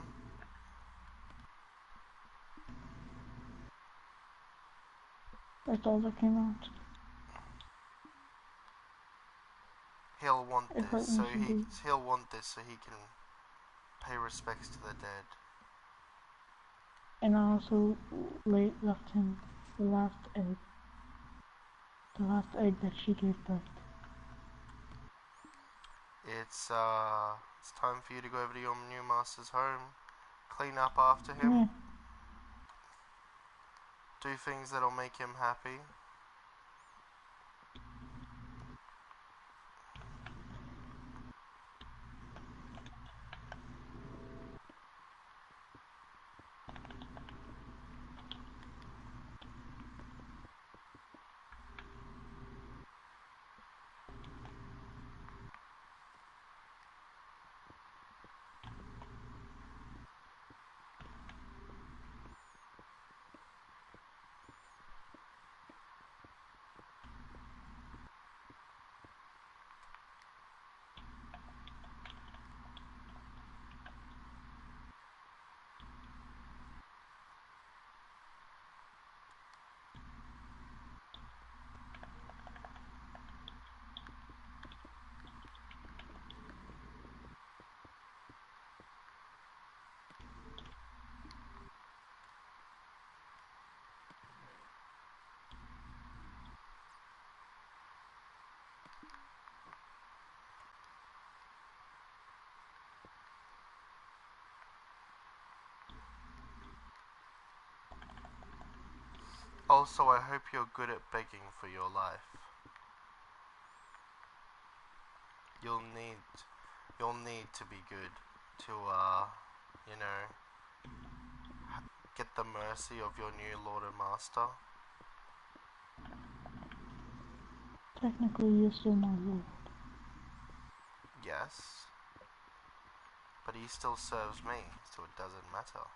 That's all that came out. He'll want It hurt this, me to do. he'll want this so he can pay respects to the dead. And I also left him the last egg. The last egg that she gave birth. It's time for you to go over to your new master's home, clean up after him, Yeah. do things that'll make him happy. Also, I hope you're good at begging for your life. You'll need to be good to, you know, get the mercy of your new Lord and Master. Technically, you're still my lord. Yes. But he still serves me, so it doesn't matter.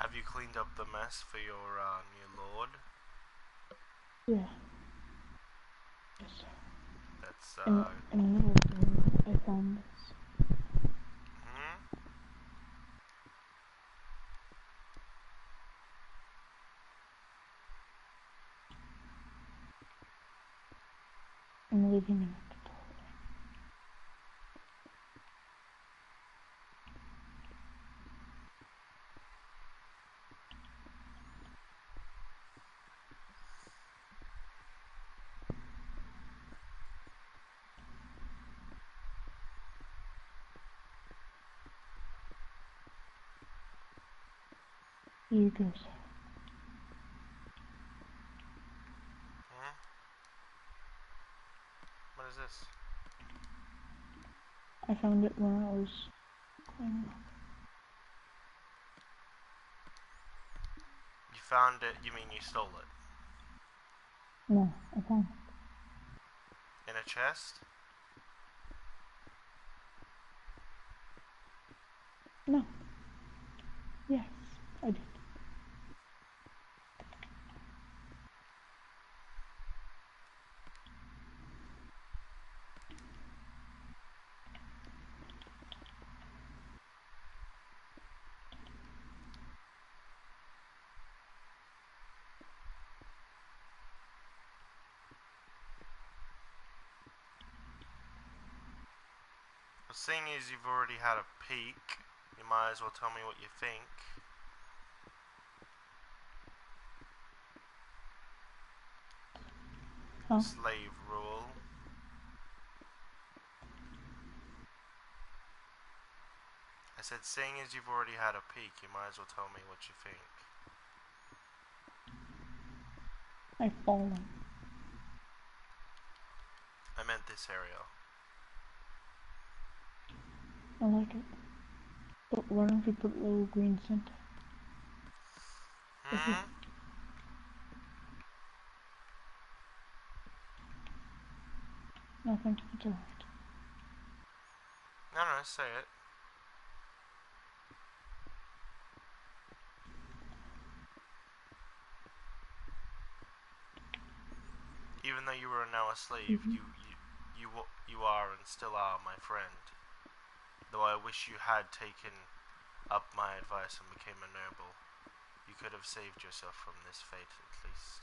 Have you cleaned up the mess for your new lord? Yeah. Yes. That's In the middle of the room, I found this. hmm? I'm leaving it at the doorway. You go, sir. Hmm? What is this? I found it when I was cleaning up. You found it, you mean you stole it? No, I found it. In a chest? No. Yes, I did. But seeing as you've already had a peek, you might as well tell me what you think. Huh? Slave rule. I said, seeing as you've already had a peek, you might as well tell me what you think. I've fallen. I meant this area. I like it. But why don't we put a little green center? Hmm? Nothing. It's alright. No, say it. Even though you are now a slave, you are and still are my friend. Though I wish you had taken up my advice and became a noble. You could have saved yourself from this fate, at least.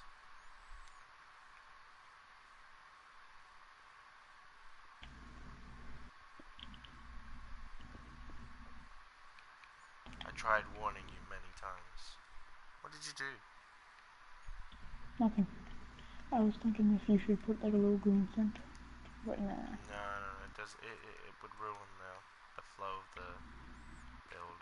I tried warning you many times. What did you do? Nothing. I was thinking if you should put like a little green center. But nah. No, it does. It would ruin the flow of the build.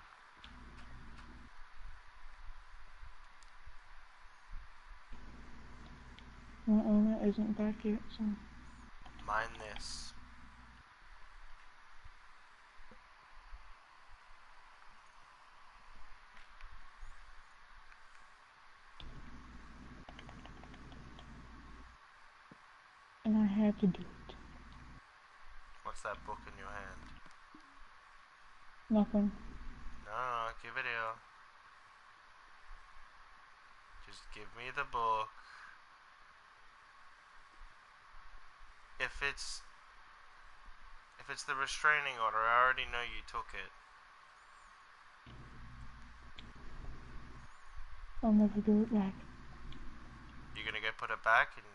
My owner isn't back yet, so. Mind this. And I had to do it. What's that book in your hand? Nothing. No, give it here. Just give me the book. If it's the restraining order, I already know you took it. I'll never do it back. You're gonna go put it back and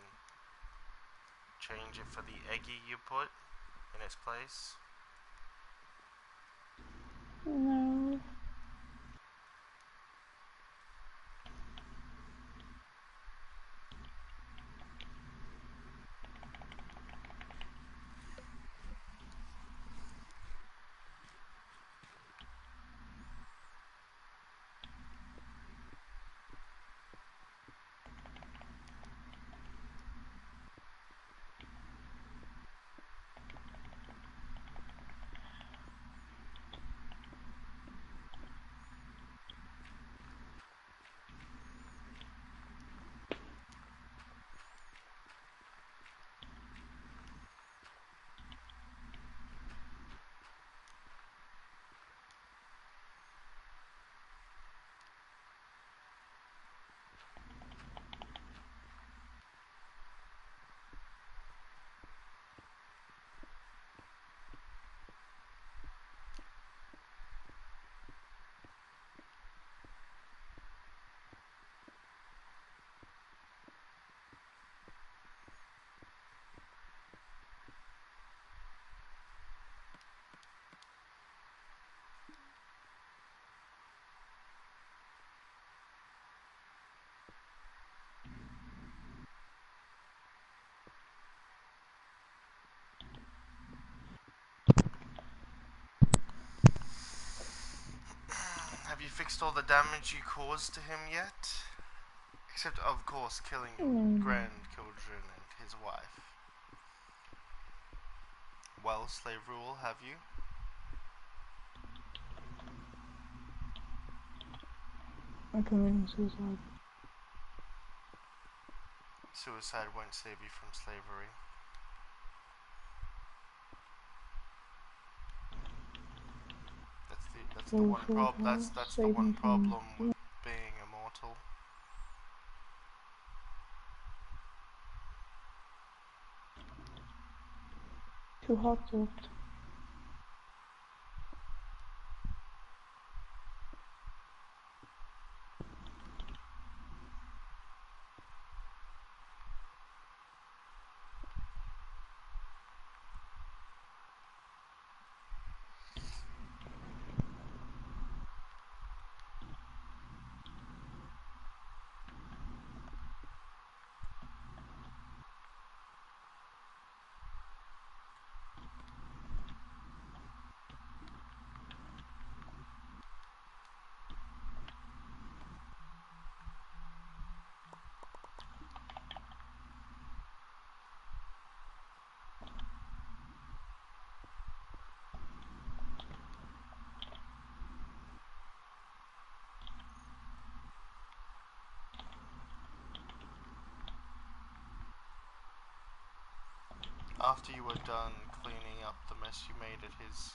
change it for the eggy you put in its place? No. Have you fixed all the damage you caused to him yet? Except, of course, killing grandchildren and his wife. Well, slave rule, have you? I'm committing suicide. Suicide won't save you from slavery. That's the one problem. That's the one problem with being immortal. Too hot left. after you were done cleaning up the mess you made at his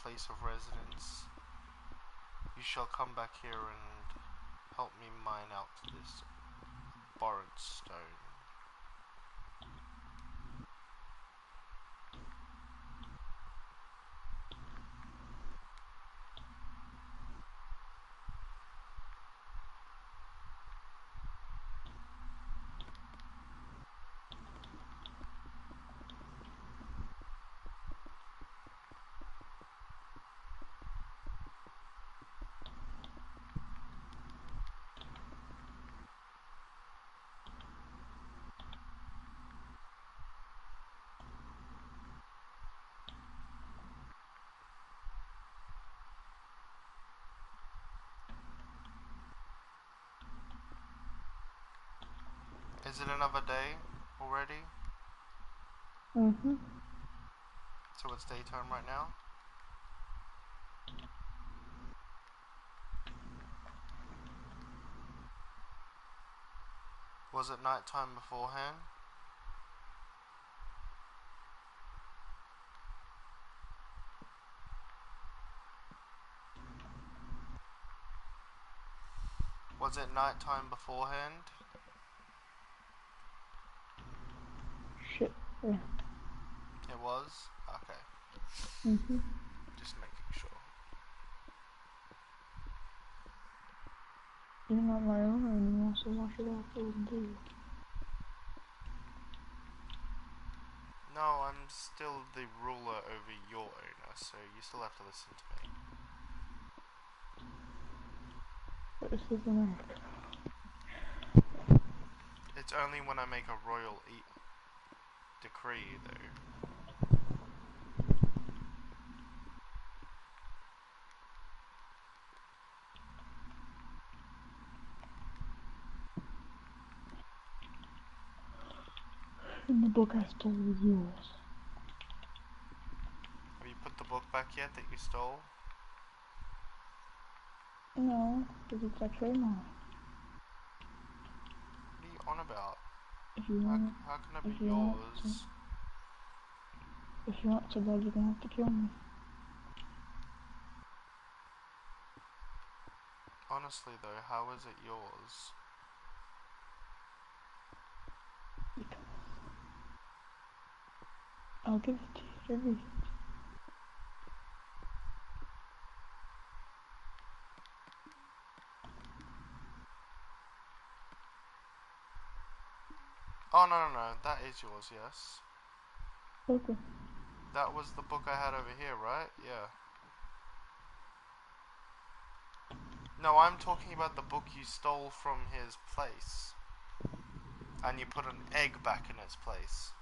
place of residence, you shall come back here and help me mine out this borrowed stone. Is it another day already? Mm-hmm. So it's daytime right now? Was it nighttime beforehand? Was it nighttime beforehand? Shit. Yeah. It was? Okay. Mm-hmm. Just making sure. You're not my owner anymore, so why should I feel do? No, I'm still the ruler over your owner, so you still have to listen to me. But this is America. It's only when I make a royal decree, though. And the book I stole was yours. Have you put the book back yet that you stole? No, because it's actually mine. What are you on about? If you want, How can it if be you want, yours? if you want so bad, you're gonna have to kill me. Honestly though, how is it yours? Because I'll give it to you every. Oh no, that is yours, yes. Okay. That was the book I had over here, right? Yeah. No, I'm talking about the book you stole from his place. And you put an egg back in its place.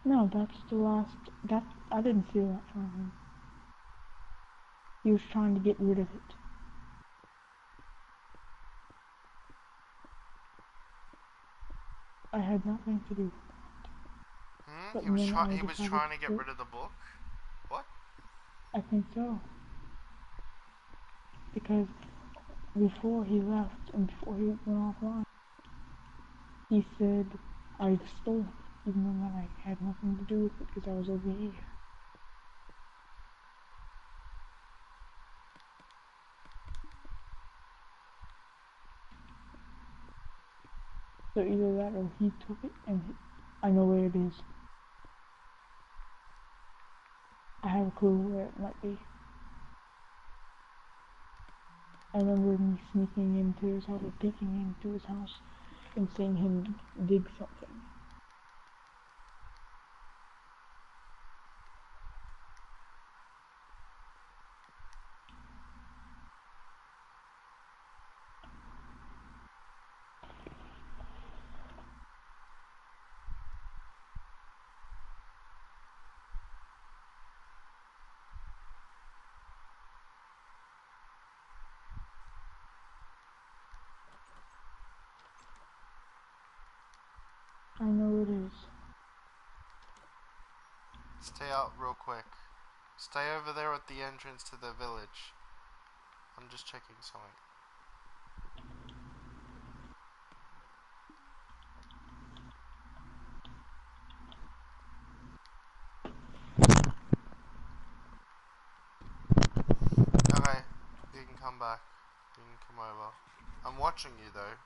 No, that's the last. That I didn't steal that from him. He was trying to get rid of it. I had nothing to do with that. But He was then I he was decided trying to get to. rid of the book? What? I think so. Because before he left and before he went offline, he said I stole it, even though that I had nothing to do with it because I was over here. So either that or he took it and I know where it is. I have a clue where it might be. I remember me sneaking into his house or peeking into his house and seeing him dig something. I know it is. Stay out real quick. Stay over there at the entrance to the village. I'm just checking something. come back. You can come over. I'm watching you though.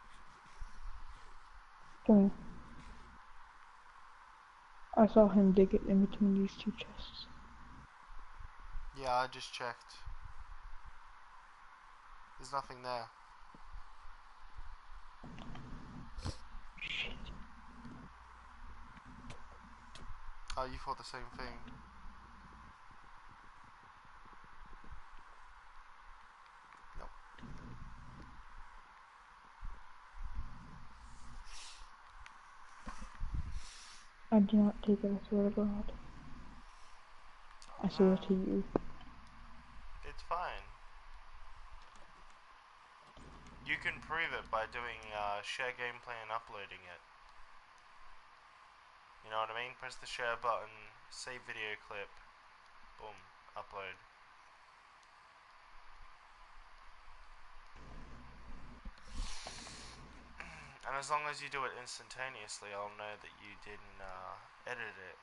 Come here. I saw him dig it in between these two chests. Yeah, I just checked. There's nothing there. Shit. Oh, you thought the same thing. Nope. I do not take it, I swear to God. I swear to you. It's fine. You can prove it by doing share gameplay and uploading it. You know what I mean? Press the share button, save video clip, boom, upload. And as long as you do it instantaneously, I'll know that you didn't edit it.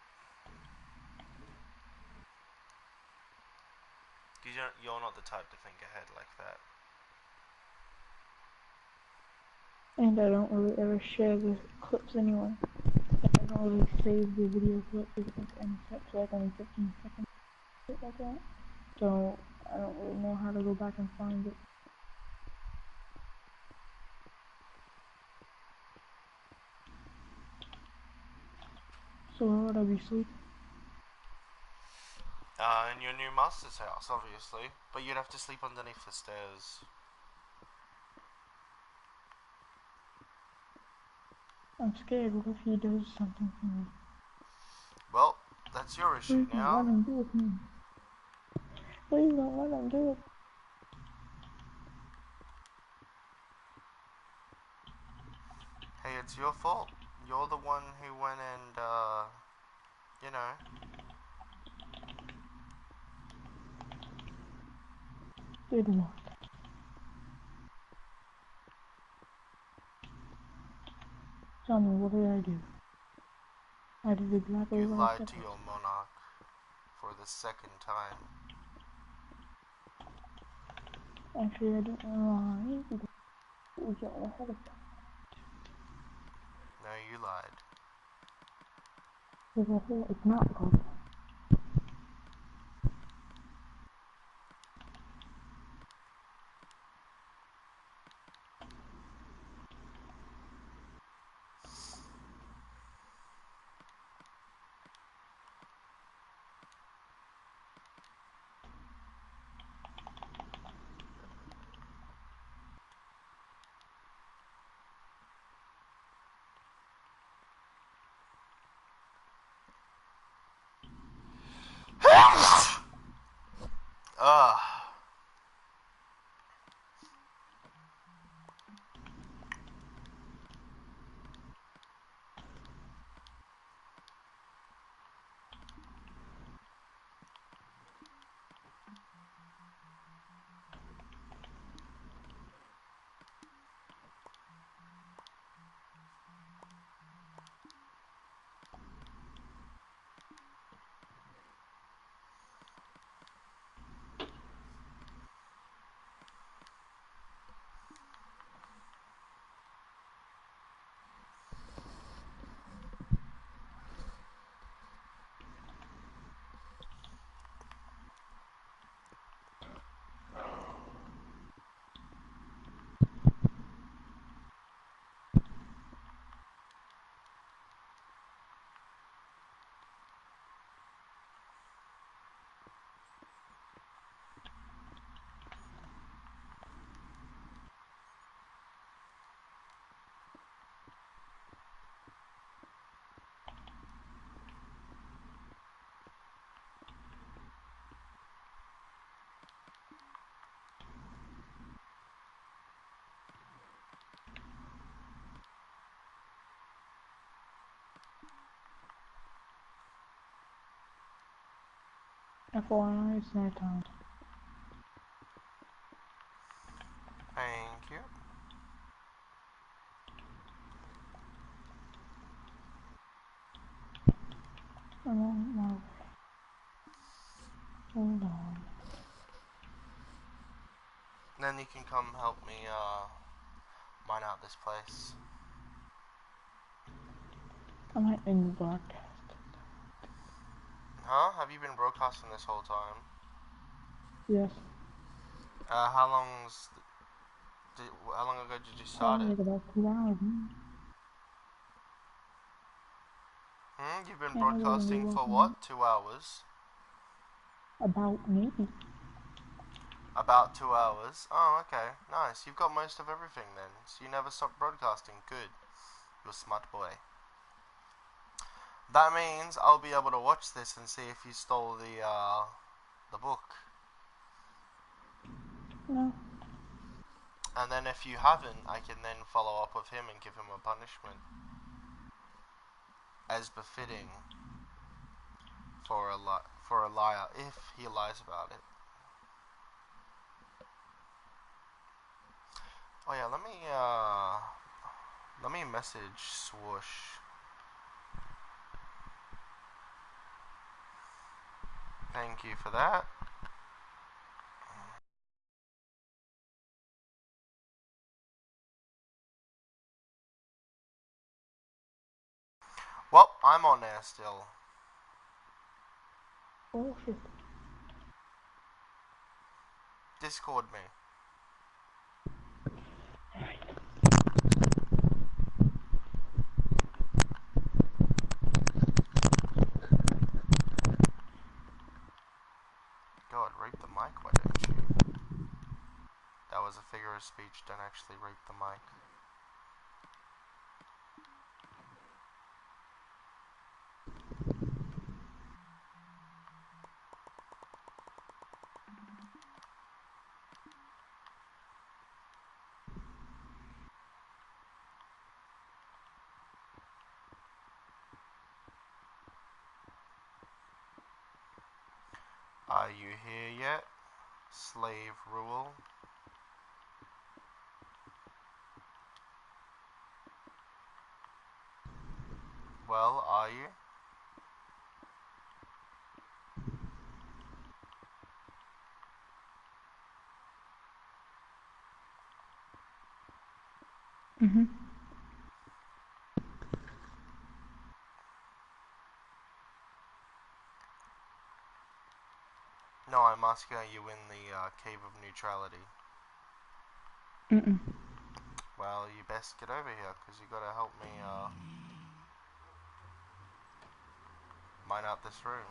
Because you're not the type to think ahead like that. And I don't really ever share the clips anyway. I don't really save the video clips and such, like only 15 seconds, shit like that. So I don't really know how to go back and find it. So where would I be sleeping? In your new master's house, obviously. But you'd have to sleep underneath the stairs. I'm scared. What if he does something to me? Well, that's your issue Please don't now. let him do it to me. Please don't let him do it. Hey, it's your fault. You're the one who went and, you know. Did what? Tell me, what did I do? I did exactly You what I lied said. to your monarch for the second time. Actually, I didn't lie because it was all ahead of time. No, you lied. It's not good. Ugh. FYI, it's nighttime. Thank you. I'm on my way. Hold on. No, then you can come help me mine out this place. I might end the broadcast. Huh? Have you been broadcasting this whole time? Yes. How long ago did you start Probably it? like about 2 hours. You've been Yeah, I wasn't broadcasting able for to. what? 2 hours? About maybe. About 2 hours? Oh, okay. Nice. You've got most of everything then. So you never stopped broadcasting. Good. You're a smart boy. That means I'll be able to watch this and see if you stole the book. No. And then if you haven't, I can then follow up with him and give him a punishment. As befitting for a liar, if he lies about it. Oh yeah, let me message Swoosh. Thank you for that. Well, I'm on there still. Oh shit. Discord me. God, rape the mic, why don't you? That was a figure of speech, don't actually rape the mic. Are you here yet? Slave rule. Well, are you? Mhm. No, I'm asking, are you in the Cave of Neutrality? Mm-mm. Well, you best get over here, because you gotta help me mine out this room.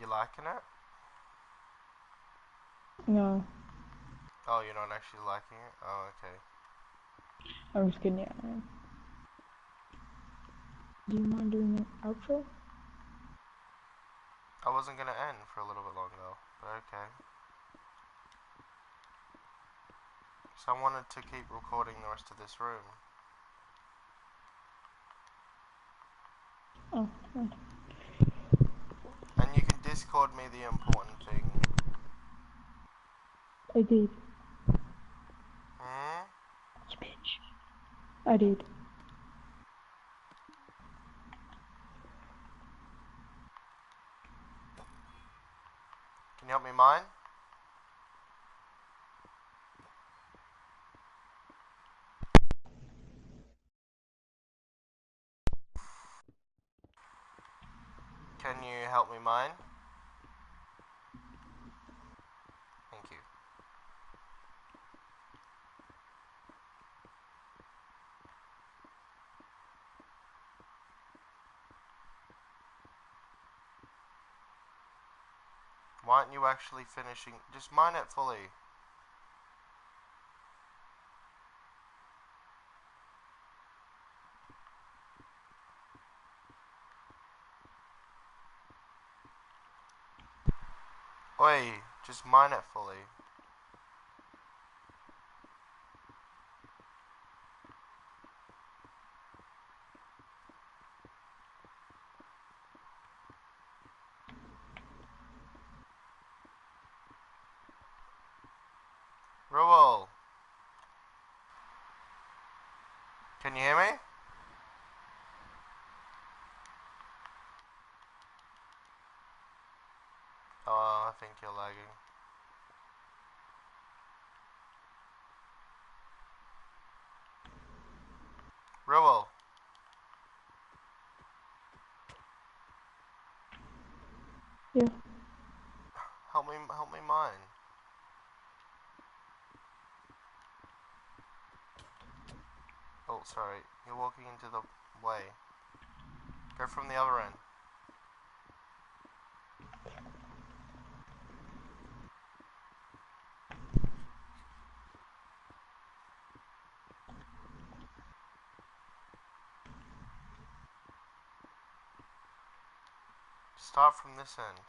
You liking it? No. Oh, you're not actually liking it? Oh, okay. I'm just kidding. Yeah. Do you mind doing an outro? I wasn't gonna end for a little bit longer, but okay. So I wanted to keep recording the rest of this room. Oh. And you can Discord me the important thing. I did. Hmm? You bitch. I did. Can you help me mine? Can you help me mine? Thank you. Why aren't you actually finishing? Just mine it fully. Oi, just mine it fully. Ruel, can you hear me? Oh, I think you're lagging. Ruel, Yeah. help me mine. Oh, sorry, you're walking into the way. Go from the other end. Start from this end.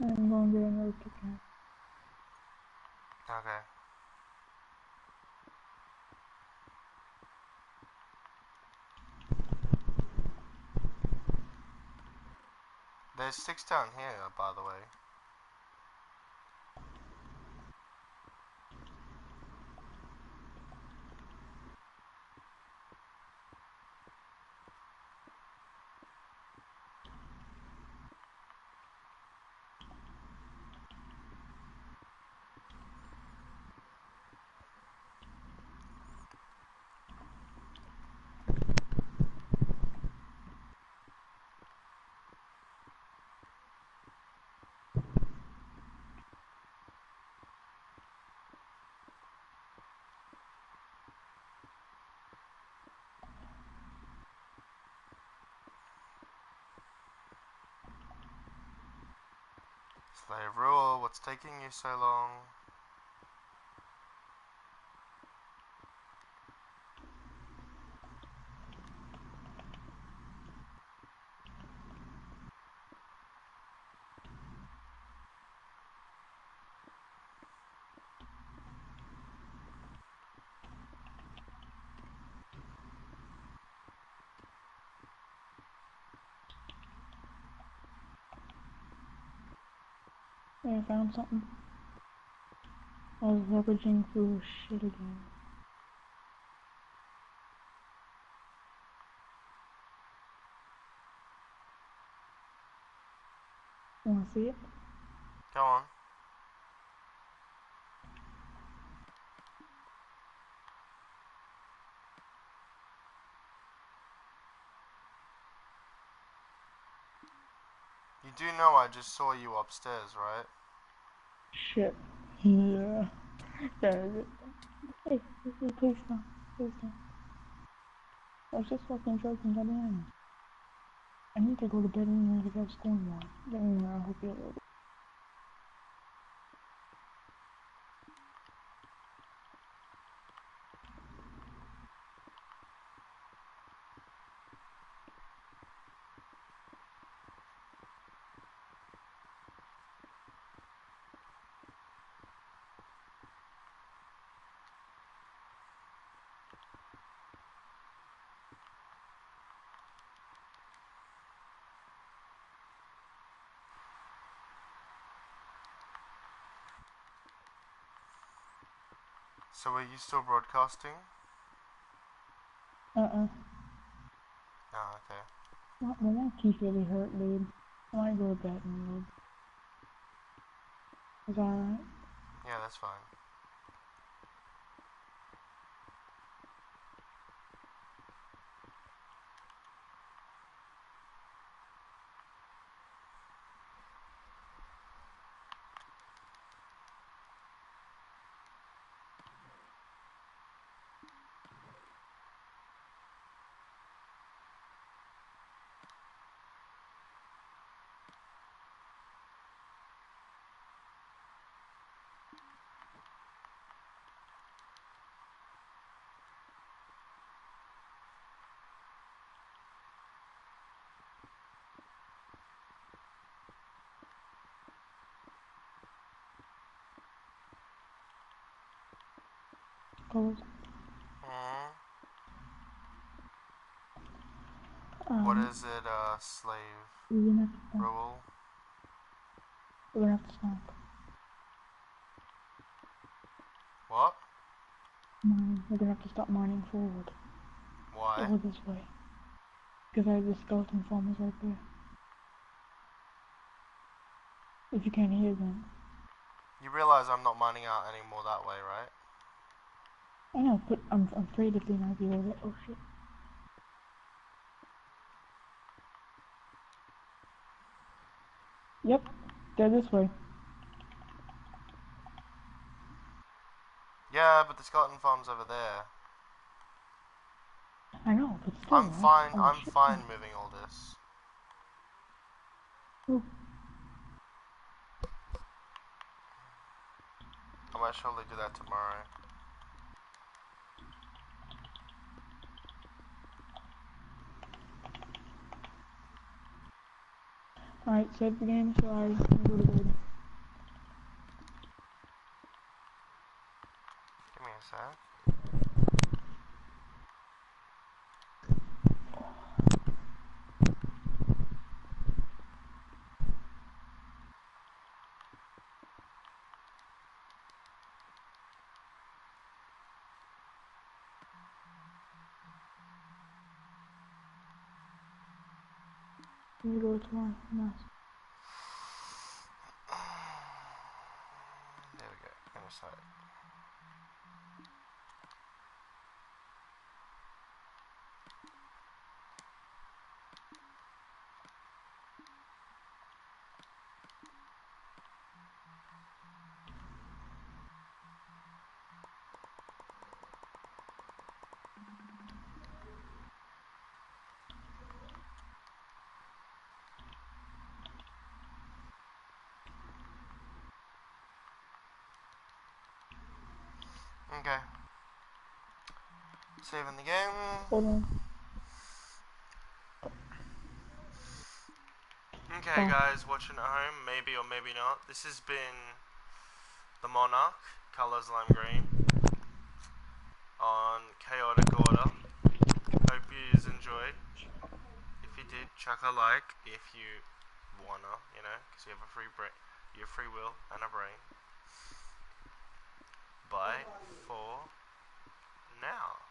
I'm going to get another Kit Kat. Okay. There's 6 down here, by the way. Slave Ruel, what's taking you so long? Yeah, I found something. I was leveraging through shit again. Wanna see it? Go on. You do know I just saw you upstairs, right? Shit. Yeah. Yeah. Hey, this is the police now. Please don't. I was just fucking joking, goddamn. I need to go to bed anyway because I have school tomorrow. Anyway, I hope you're ready. So are you still broadcasting? Uh-uh. Oh, okay. My neck keeps really hurt, dude. I might go to bed in a little bit. Is that alright? Yeah, that's fine. Close. What is it, slave We're gonna have to stop. rule? We're gonna have to stop. What? Mining. We're gonna have to stop mining forward. Why? Over this way. Because I have the skeleton farmers right there. If you can't hear them. You realize I'm not mining out anymore that way, right? I know, but I'm afraid if they might be over there. Oh shit. Yep, they're this way. Yeah, but the skeleton farm's over there. I know, but still. I'm fine. Oh, I'm shit. fine moving all this. Oh. I might surely do that tomorrow. Alright, save the game so I can go to bed. Give me a sec. Can you go tomorrow? Nice. There we go. I'm gonna start. Okay. Saving the game. Hold on. Okay, guys, watching at home, maybe or maybe not. This has been the Monarch, colors lime green, on Chaotic Order. Hope you enjoyed. If you did, chuck a like if you wanna, you know, because you have a you have free will and a brain. Bye for now.